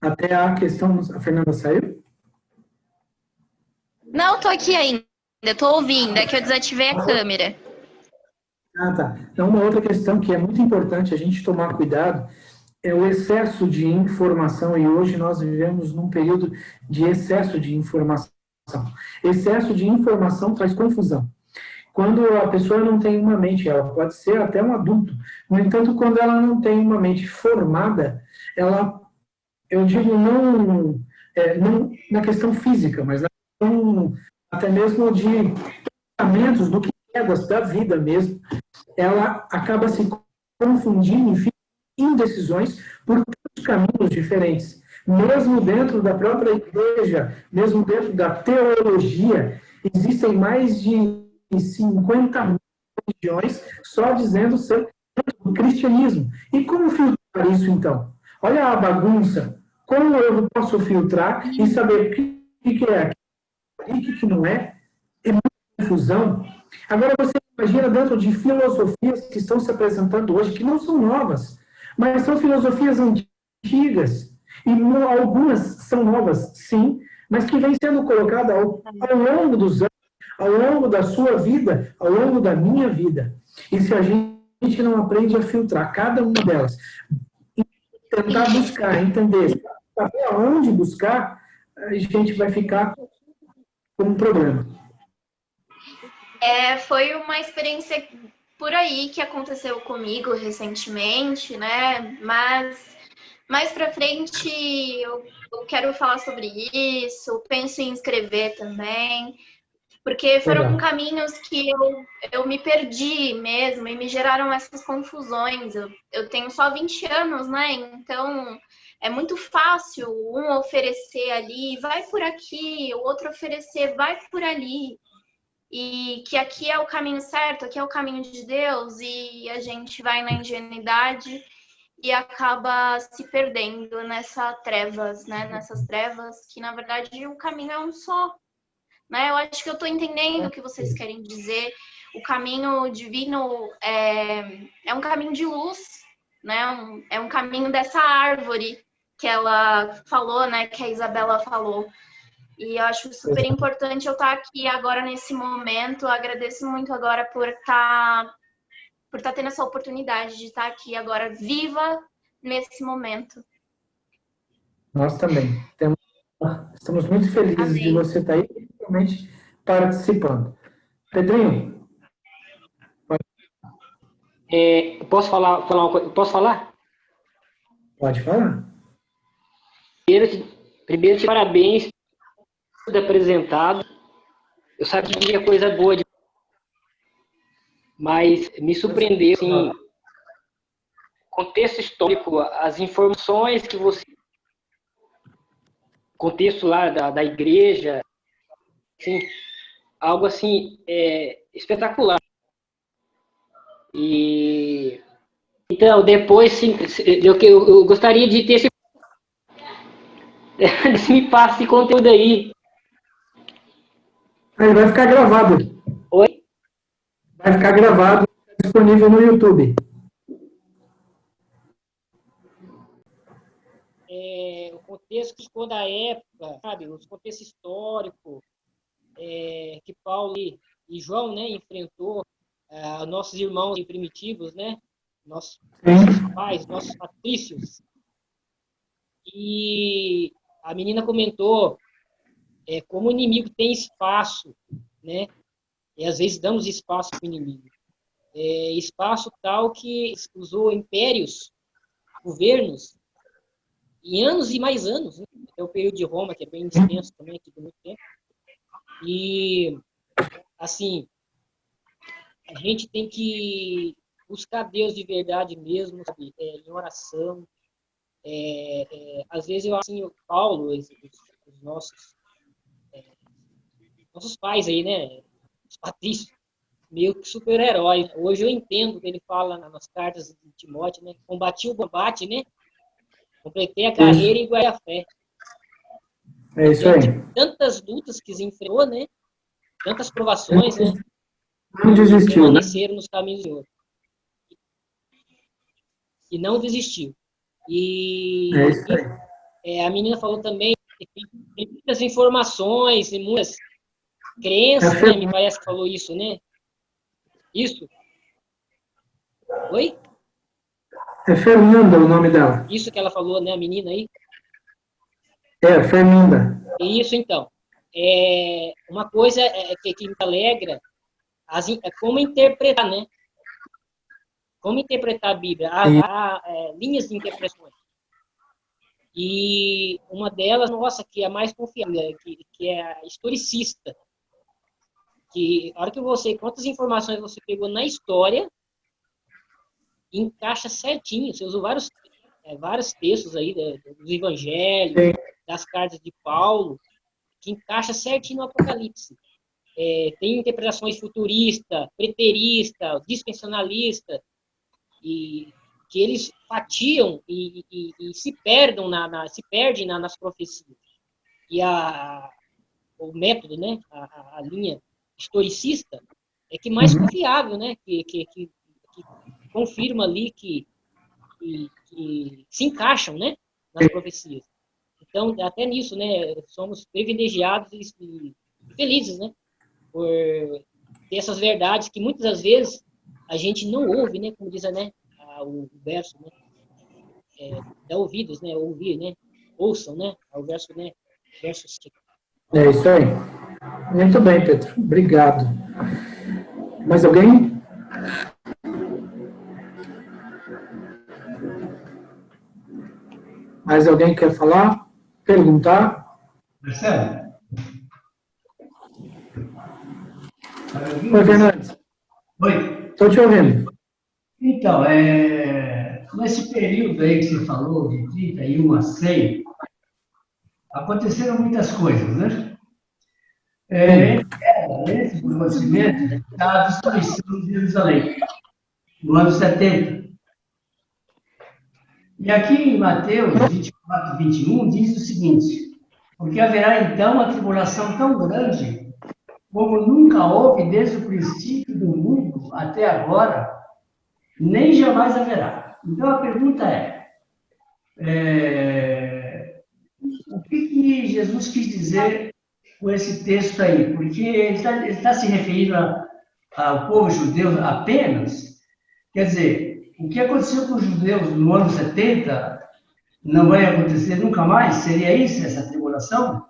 até a questão... A Fernanda saiu? Não, tô aqui ainda, tô ouvindo, é que eu desativei a câmera. Ah, tá. Então, uma outra questão que é muito importante a gente tomar cuidado é o excesso de informação, e hoje nós vivemos num período de excesso de informação. Excesso de informação traz confusão. Quando a pessoa não tem uma mente, ela pode ser até um adulto, no entanto, quando ela não tem uma mente formada, ela, eu digo não na questão física, mas na questão até mesmo de pensamentos, do que é da vida mesmo, ela acaba se confundindo e fica em indecisões por tantos caminhos diferentes. Mesmo dentro da própria igreja, mesmo dentro da teologia, existem mais de 50 religiões só dizendo ser do cristianismo. E como filtrar isso, então? Olha a bagunça. Como eu posso filtrar e saber o que é aquilo e o que não é? É muita confusão. Agora, você imagina dentro de filosofias que estão se apresentando hoje, que não são novas, mas são filosofias antigas, e algumas são novas, sim, mas que vêm sendo colocadas ao longo dos anos, ao longo da sua vida, ao longo da minha vida. E se a gente não aprende a filtrar cada uma delas, tentar buscar, entender, saber aonde buscar, a gente vai ficar com um problema. Foi uma experiência por aí que aconteceu comigo recentemente, né? Mas mais para frente eu quero falar sobre isso, penso em escrever também, porque foram caminhos que eu me perdi mesmo e me geraram essas confusões. Eu tenho só 20 anos, né? Então é muito fácil um oferecer ali, vai por aqui, o outro oferecer, vai por ali. E que aqui é o caminho certo, aqui é o caminho de Deus, e a gente vai na ingenuidade e acaba se perdendo nessas trevas, né? Nessas trevas, que na verdade o caminho é um só, né? Eu acho que eu estou entendendo o que vocês querem dizer. O caminho divino é um caminho de luz, né? É um caminho dessa árvore que ela falou, né? Que a Isabela falou. E eu acho super importante eu estar aqui agora nesse momento. Eu agradeço muito agora por estar tendo essa oportunidade de estar aqui agora viva nesse momento. Nós também. Estamos muito felizes Amém. de você estar aí, principalmente participando. Pedrinho? Posso falar uma coisa? Posso falar? Pode falar. Primeiro, parabéns por ter apresentado. Eu sabia que tinha coisa boa. mas me surpreendeu, assim, contexto histórico, as informações que você... contexto lá da igreja, assim, algo assim, espetacular. E... Então, depois, sim, eu gostaria de ter esse... me passa esse conteúdo aí. Ele vai ficar gravado. Oi? Vai ficar gravado, disponível no YouTube. O contexto que ficou da época, sabe? Os contextos históricos que Paulo e João, né, enfrentou, nossos irmãos primitivos, né? Nossos pais, nossos patrícios. E a menina comentou como o inimigo tem espaço, né? E às vezes damos espaço para o inimigo. Espaço tal que usou impérios, governos, em anos e mais anos, né? É o período de Roma, que é bem extenso também, aqui por muito tempo. E, assim, a gente tem que buscar Deus de verdade mesmo, sabe? Em oração. Às vezes eu acho assim, o Paulo, os nossos pais aí, né? Os patrícios, meio que super-herói. Hoje eu entendo que ele fala nas cartas de Timóteo, né? Combati o combate, né? Completei a carreira e guardei a fé. É isso aí. Tantas lutas que se enfrentou, né? Tantas provações, né? Não desistiu, né? Permaneceram nos caminhos do Senhor. E não desistiu. E É isso aí. a menina falou também que tem muitas informações e muitas crenças, né? Me parece que falou isso, né? Isso? Oi? É Fernanda o nome dela. Isso que ela falou, né? A menina aí? Fernanda. Isso, então. Uma coisa que me alegra é como interpretar, né? Como interpretar a Bíblia. Há linhas de interpretações. E uma delas, nossa, que é a mais confiável, que é a historicista. Que a hora que quantas informações você pegou na história, encaixa certinho. Você usou vários textos aí dos evangelhos, das cartas de Paulo, que encaixa certinho no Apocalipse. Tem interpretações futurista, preterista, dispensacionalista, e que eles fatiam e se perdem nas profecias. E o método, né, a linha historicista, é que mais confiável, né, que confirma ali que se encaixam, né, nas profecias. Então, até nisso, né, somos privilegiados e felizes, né, por ter essas verdades que muitas das vezes a gente não ouve, né, como diz, né, o verso, né, dá ouvidos, né, ouvir, né, ouçam, né, o verso, né, verso 5. É isso aí. Muito bem, Pedro. Obrigado. Mais alguém? Mais alguém quer falar? Perguntar? Marcelo? Oi, Fernandes. Oi. Estou te ouvindo. Então, nesse período aí que você falou, de 31 a 100, aconteceram muitas coisas, né? Esse acontecimento da destruição de Jerusalém, no ano 70. E aqui em Mateus 24, 21, diz o seguinte: porque haverá então uma tribulação tão grande como nunca houve desde o princípio do mundo até agora, nem jamais haverá. Então a pergunta o que Jesus quis dizer com esse texto aí? Porque ele está se referindo ao povo judeu apenas? Quer dizer, o que aconteceu com os judeus no ano 70 não vai acontecer nunca mais? Seria isso, essa tribulação?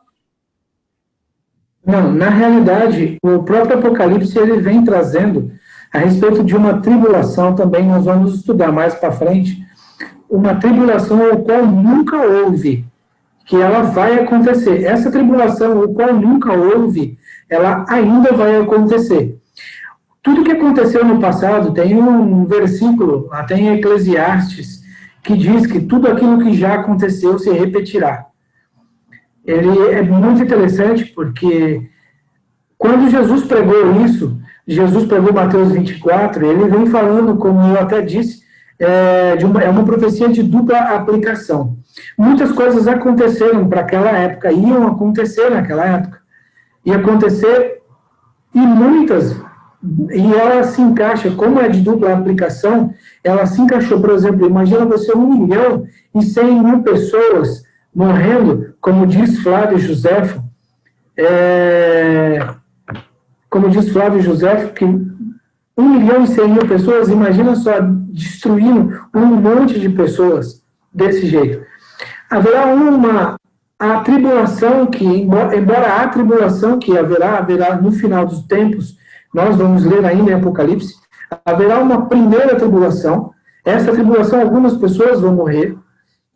Não, na realidade, o próprio Apocalipse ele vem trazendo a respeito de uma tribulação também, nós vamos estudar mais para frente, uma tribulação ao qual nunca houve, que ela vai acontecer. Essa tribulação ao qual nunca houve, ela ainda vai acontecer. tudo que aconteceu no passado, tem um versículo, até em Eclesiastes, que diz que tudo aquilo que já aconteceu se repetirá. Ele é muito interessante porque quando Jesus pregou isso, Jesus pregou Mateus 24, ele vem falando, como eu até disse, é uma profecia de dupla aplicação. Muitas coisas aconteceram para aquela época, iam acontecer naquela época. Ia acontecer, e muitas, e ela se encaixa, como é de dupla aplicação, ela se encaixou, por exemplo, imagina você 1.100.000 pessoas morrendo, como diz Flávio Josefo, que 1.100.000 pessoas, imagina só, destruindo um monte de pessoas desse jeito. Haverá a tribulação que, embora a tribulação que haverá no final dos tempos, nós vamos ler ainda em Apocalipse, haverá uma primeira tribulação, essa tribulação algumas pessoas vão morrer,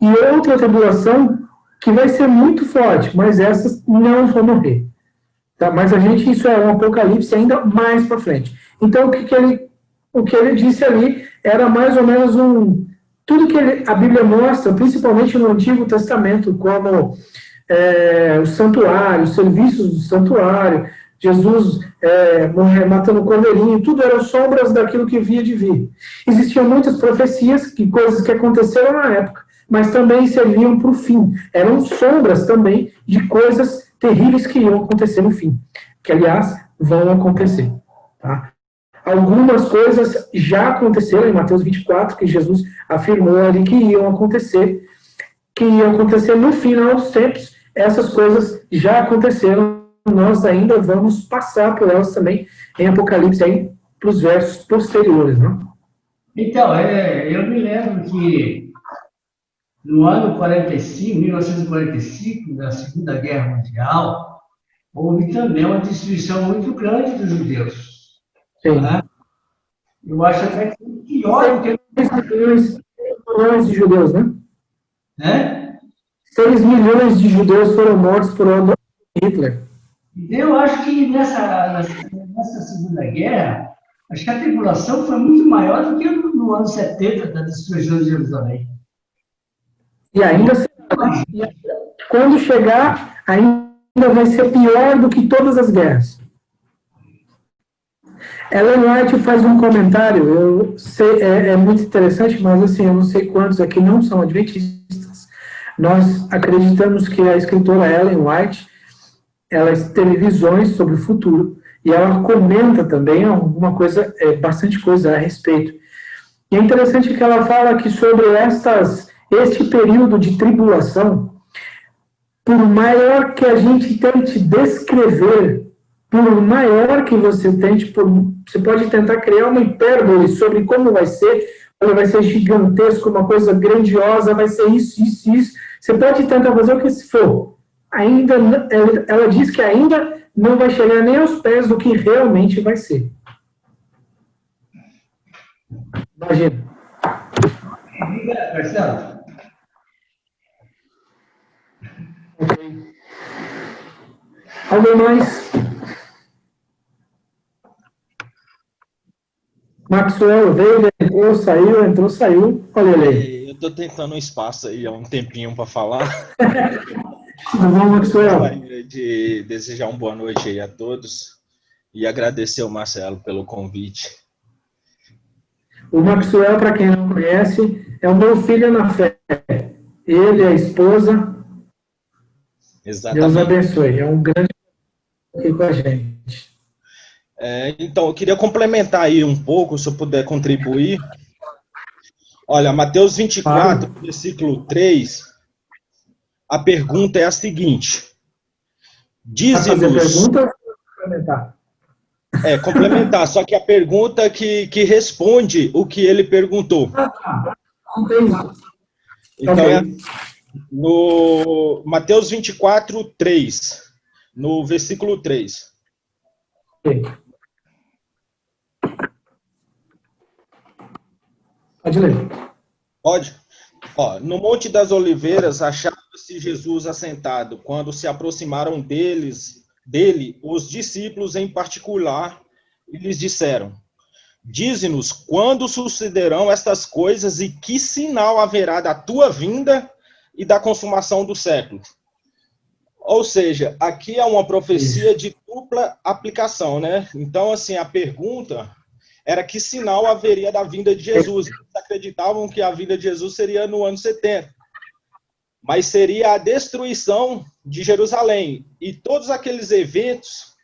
e outra tribulação que vai ser muito forte, mas essas não vão morrer. Tá? Mas isso é um Apocalipse ainda mais para frente. Então, o que ele disse ali era mais ou menos tudo que a Bíblia mostra, principalmente no Antigo Testamento, como o santuário, os serviços do santuário, Jesus matando o cordeirinho, tudo eram sombras daquilo que via de vir. Existiam muitas profecias, coisas que aconteceram na época, mas também serviam para o fim. Eram sombras também de coisas terríveis que iam acontecer no fim, que, aliás, vão acontecer. Tá? Algumas coisas já aconteceram em Mateus 24, que Jesus afirmou ali que iam acontecer no final dos tempos. Essas coisas já aconteceram, nós ainda vamos passar por elas também em Apocalipse, aí, para os versos posteriores. Né? Então, eu me lembro que no ano 1945, da Segunda Guerra Mundial, houve também uma destruição muito grande dos judeus. Sim. Né? Eu acho até que foi pior do que... 6 milhões de judeus, né? 6 milhões de judeus foram mortos por Adolf Hitler. Eu acho que nessa Segunda Guerra, acho que a tribulação foi muito maior do que no ano 70, da destruição de Jerusalém. E ainda, quando chegar, ainda vai ser pior do que todas as guerras. Ellen White faz um comentário, eu sei, é muito interessante, mas assim, eu não sei quantos aqui não são adventistas. Nós acreditamos que a escritora Ellen White, ela teve visões sobre o futuro, e ela comenta também alguma coisa, bastante coisa a respeito. E é interessante que ela fala que sobre este período de tribulação, por maior que a gente tente descrever, por maior que você tente, você pode tentar criar uma hipérbole sobre como vai ser gigantesco, uma coisa grandiosa, vai ser isso, isso, isso. Você pode tentar fazer o que se for. Ela diz que ainda não vai chegar nem aos pés do que realmente vai ser. Imagina. Marcelo? Ok. Algo mais? Maxwell veio, entrou, saiu. Olha ele. Eu estou tentando um espaço aí há um tempinho para falar. Tudo bom, Maxwell? Gostaria de desejar uma boa noite aí a todos e agradecer ao Marcelo pelo convite. O Maxwell, para quem não conhece, é o meu filho na fé. Ele, a esposa. Exatamente. Deus abençoe. É um grande aqui com a gente. Então, eu queria complementar aí um pouco, se eu puder contribuir. Olha, Mateus 24, versículo 3, a pergunta é a seguinte. Dize-nos... Complementar. Complementar, só que a pergunta que responde o que ele perguntou. Então, no Mateus 24, 3, no versículo 3. Pode ler. Pode? No Monte das Oliveiras, achava-se Jesus assentado. Quando se aproximaram dele, os discípulos em particular, e lhes disseram: dize-nos quando sucederão estas coisas e que sinal haverá da tua vinda e da consumação do século. Ou seja, aqui é uma profecia de dupla aplicação, né? Então, assim, a pergunta era que sinal haveria da vinda de Jesus. Eles acreditavam que a vinda de Jesus seria no ano 70, mas seria a destruição de Jerusalém. E todos aqueles eventos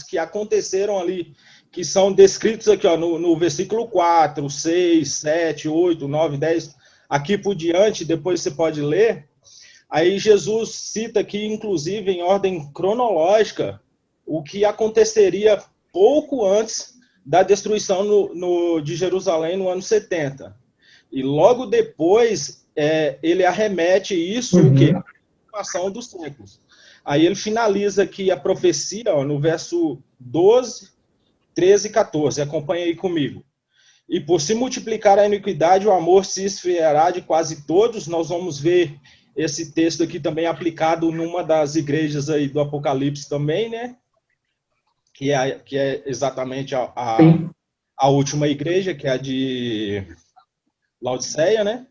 que aconteceram ali, que são descritos aqui, ó, no versículo 4, 6, 7, 8, 9, 10, aqui por diante, depois você pode ler. Aí Jesus cita aqui, inclusive, em ordem cronológica, o que aconteceria pouco antes da destruição de Jerusalém no ano 70. E logo depois, ele arremete isso, o que? A consumação dos séculos. Aí ele finaliza aqui a profecia, ó, no verso 12, 13 e 14. Acompanha aí comigo. E por se multiplicar a iniquidade, o amor se esfriará de quase todos. Nós vamos ver esse texto aqui também aplicado numa das igrejas aí do Apocalipse também, né? Que é exatamente a última igreja, que é a de Laodiceia, né?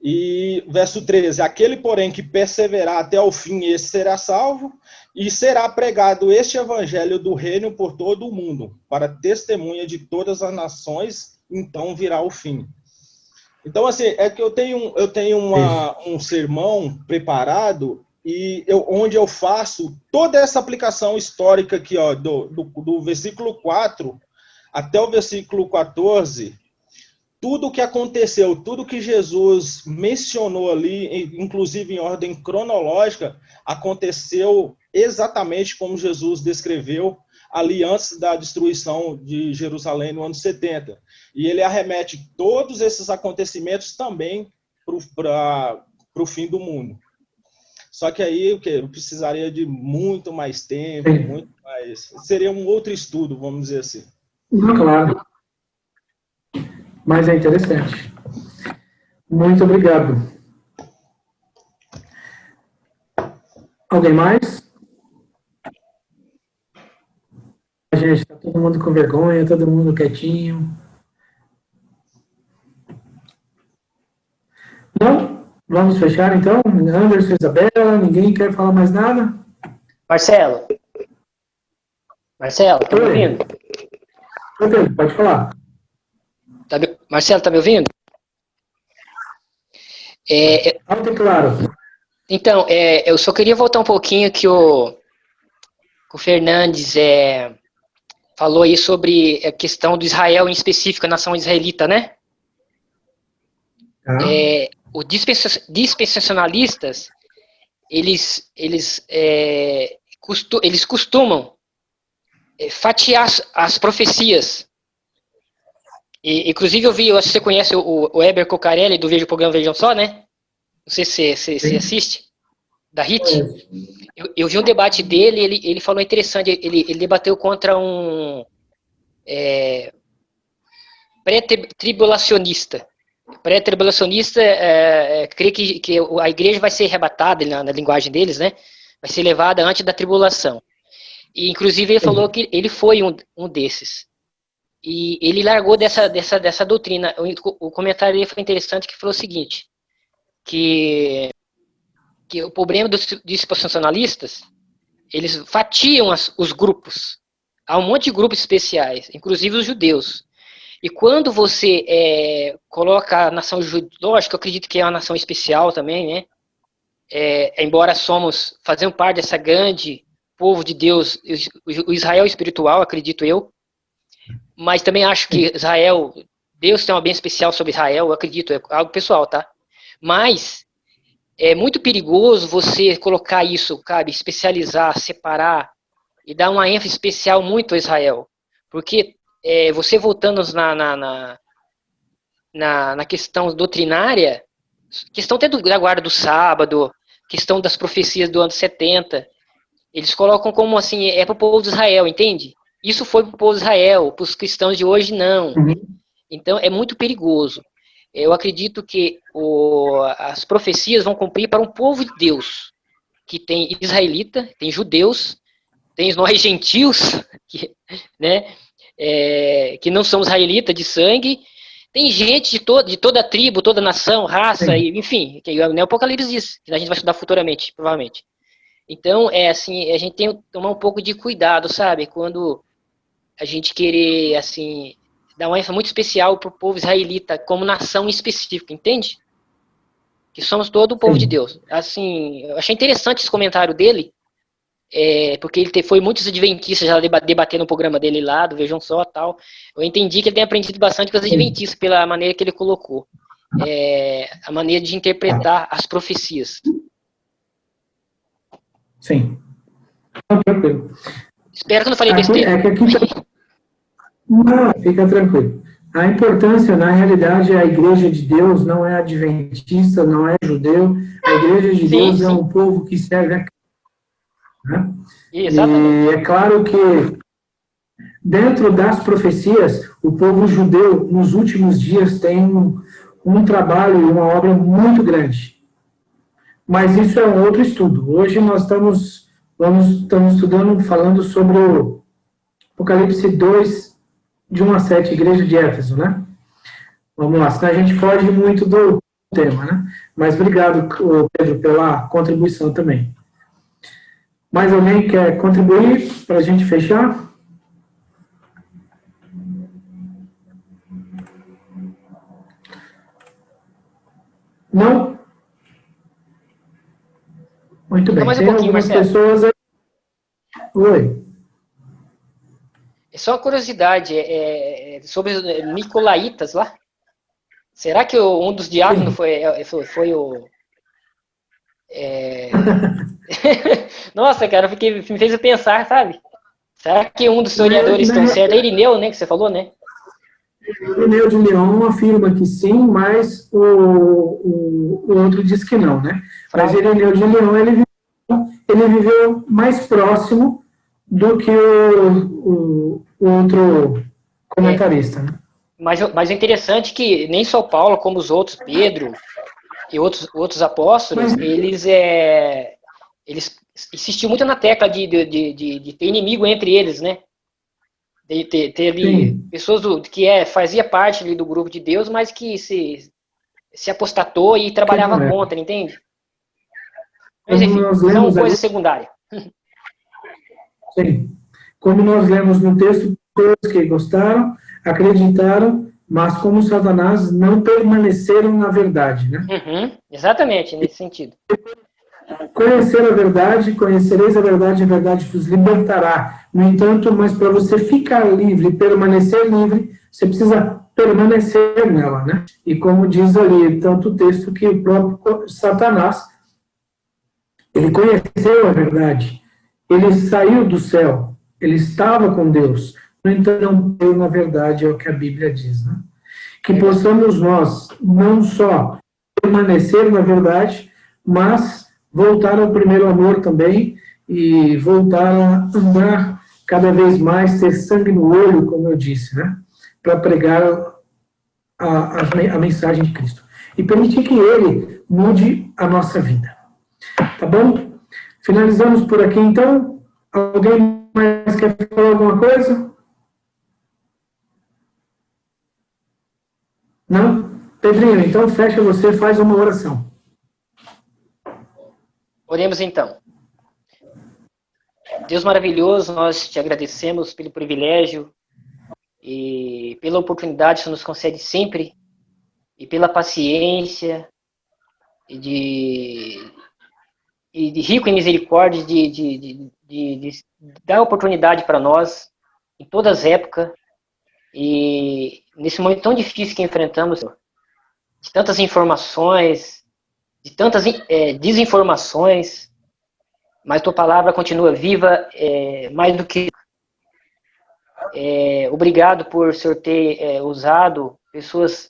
E verso 13, aquele, porém, que perseverar até o fim, esse será salvo, e será pregado este evangelho do reino por todo o mundo, para testemunha de todas as nações, então virá o fim. Então, assim, é que eu tenho um sermão preparado, e onde eu faço toda essa aplicação histórica aqui, ó, do versículo 4 até o versículo 14, tudo o que aconteceu, tudo que Jesus mencionou ali, inclusive em ordem cronológica, aconteceu exatamente como Jesus descreveu ali antes da destruição de Jerusalém no ano 70. E ele arremete todos esses acontecimentos também para o fim do mundo. Só que aí eu precisaria de muito mais tempo, seria um outro estudo, vamos dizer assim. Claro. Mas é interessante. Muito obrigado. Alguém mais? Gente, está todo mundo com vergonha, todo mundo quietinho. Não? Vamos fechar, então? Anderson, Isabela, ninguém quer falar mais nada? Marcelo, tá me ouvindo? Pode falar. Marcelo, tá me ouvindo? Alto e claro. Então, eu só queria voltar um pouquinho que o Fernandes falou aí sobre a questão do Israel, em específico, a nação israelita, né? Os dispensacionalistas, eles costumam fatiar as profecias. Inclusive, eu acho que você conhece o Heber Cocarelli, do Veja o Programa Vejam Só, né? Não sei se você assiste, da HIT. Eu vi um debate dele, ele falou interessante, ele debateu contra um pré-tribulacionista. Pré-tribulacionista crê que a igreja vai ser arrebatada, na linguagem deles, né? Vai ser levada antes da tribulação. E, inclusive, ele falou que ele foi um desses. E ele largou dessa doutrina. O comentário dele foi interessante, que falou o seguinte, que o problema dos dispensacionalistas, eles fatiam os grupos. Há um monte de grupos especiais, inclusive os judeus. E quando você coloca a nação judaica, que eu acredito que é uma nação especial também, né? Embora fazemos parte dessa grande povo de Deus, o Israel espiritual, acredito eu, mas também acho que Israel, Deus tem uma bênção especial sobre Israel, eu acredito, é algo pessoal, tá? Mas é muito perigoso você colocar isso, cabe, especializar, separar e dar uma ênfase especial muito a Israel, porque você voltando na questão doutrinária, questão até da guarda do sábado, questão das profecias do ano 70, eles colocam como assim, para o povo de Israel, entende? Isso foi para o povo de Israel, para os cristãos de hoje não. Então é muito perigoso. Eu acredito que as profecias vão cumprir para um povo de Deus, que tem israelita, tem judeus, tem nós gentios, que, né, que não somos israelitas de sangue, tem gente de toda a tribo, toda a nação, raça, e, enfim, que o Apocalipse diz, que a gente vai estudar futuramente, provavelmente. Então, assim, a gente tem que tomar um pouco de cuidado, sabe? Quando a gente querer, assim, dar uma ênfase muito especial para o povo israelita, como nação específica, entende? Que somos todo o povo de Deus. Assim, eu achei interessante esse comentário dele, porque ele foi muitos adventistas já debatendo no programa dele lá, do Vejam Só, tal. Eu entendi que ele tem aprendido bastante com os adventistas, pela maneira que ele colocou. A maneira de interpretar as profecias. Sim. Não, tranquilo. Espero que eu não falei besteira. Não, fica tranquilo. A importância, na realidade, a igreja de Deus não é adventista, não é judeu. A igreja de Deus é um povo que serve a Cristo. Né? E é claro que, dentro das profecias, o povo judeu, nos últimos dias, tem um trabalho e uma obra muito grande. Mas isso é um outro estudo. Hoje nós estamos estudando, falando sobre o Apocalipse 2, de 1 a 7, Igreja de Éfeso, né? Vamos lá, senão a gente foge muito do tema, né? Mas obrigado, Pedro, pela contribuição também. Mais alguém quer contribuir para a gente fechar? Não? Muito bem. Mais um Tem pouquinho, algumas Marcelo. pessoas aí. Oi. É só uma curiosidade, sobre os Nicolaitas lá. Será que um dos diáconos foi o... Nossa, cara, me fez pensar, sabe? Será que um dos historiadores estão certo? É Irineu, né, que você falou, né? Irineu de Lyon afirma que sim, mas o outro diz que não, né? Mas Irineu de Lyon, ele viveu mais próximo do que o outro comentarista, né? Mas o interessante é que nem só Paulo, como os outros, Pedro e outros apóstolos, eles insistiam muito na tecla de ter inimigo entre eles, né? De ter ali pessoas que fazia parte ali do grupo de Deus, mas que se apostatou e trabalhava contra, entende? Mas enfim, são coisas secundárias. Sim. Como nós lemos no texto, todos que gostaram, acreditaram, mas como Satanás não permaneceram na verdade, né? Exatamente, nesse sentido. Conhecer a verdade, conhecereis a verdade vos libertará. No entanto, mas para você ficar livre, permanecer livre, você precisa permanecer nela, né? E como diz ali, tanto o texto que o próprio Satanás, ele conheceu a verdade, ele saiu do céu, ele estava com Deus, no entanto, não veio na verdade, é o que a Bíblia diz, né? Que possamos nós, não só permanecer na verdade, mas voltar ao primeiro amor também, e voltar a andar cada vez mais, ter sangue no olho, como eu disse, né? Para pregar a mensagem de Cristo. E permitir que Ele mude a nossa vida. Tá bom? Finalizamos por aqui, então. Alguém mais quer falar alguma coisa? Não? Pedrinho, então fecha você, faz uma oração. Oremos então. Deus maravilhoso, nós te agradecemos pelo privilégio e pela oportunidade que você nos concede sempre, e pela paciência e de rico em misericórdia de dar oportunidade para nós em todas as épocas, e nesse momento tão difícil que enfrentamos, de tantas informações, de tantas desinformações, mas tua palavra continua viva, mais do que... obrigado por o Senhor ter usado pessoas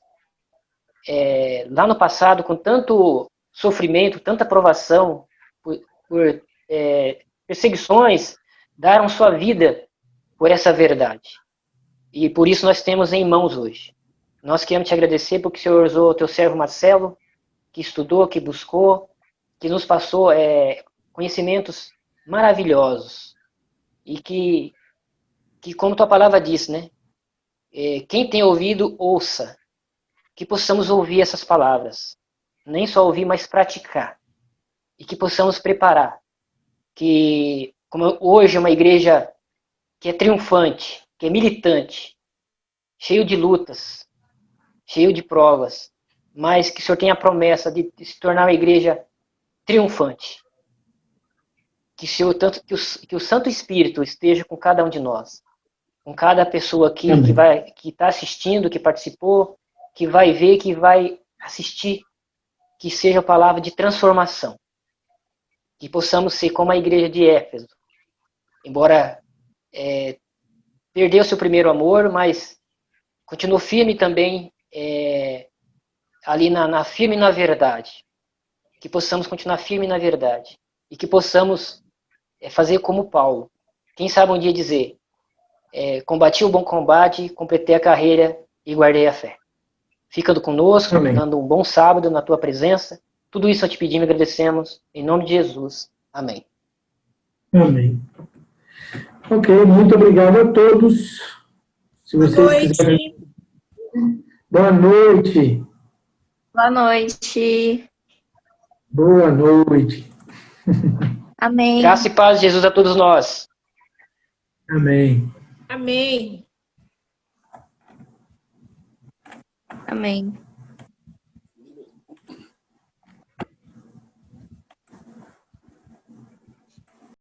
lá no passado com tanto sofrimento, tanta provação, por perseguições, deram sua vida por essa verdade. E por isso nós temos em mãos hoje. Nós queremos te agradecer porque o Senhor usou o teu servo Marcelo, que estudou, que buscou, que nos passou conhecimentos maravilhosos. e que como tua palavra diz, né? Quem tem ouvido, ouça. Que possamos ouvir essas palavras. Nem só ouvir, mas praticar. E que possamos preparar. Que, como hoje é uma igreja que é triunfante, que é militante, cheio de lutas, cheio de provas, mas que o Senhor tem a promessa de se tornar uma igreja triunfante. Que o Santo Espírito esteja com cada um de nós, com cada pessoa aqui que está assistindo, que participou, que vai ver, que vai assistir, que seja a palavra de transformação. Que possamos ser como a igreja de Éfeso, embora perdeu seu primeiro amor, mas continuou firme também ali firme na verdade. Que possamos continuar firme na verdade e que possamos fazer como Paulo. Quem sabe um dia dizer: combati o bom combate, completei a carreira e guardei a fé. Fica conosco, Amém. dando um bom sábado na tua presença. Tudo isso eu te pedimos e agradecemos. Em nome de Jesus. Amém. Amém. Ok, muito obrigado a todos. Se Boa vocês quiserem. Boa noite. Boa noite. Boa noite. Amém. Graça e paz de Jesus a todos nós. Amém. Amém. Amém.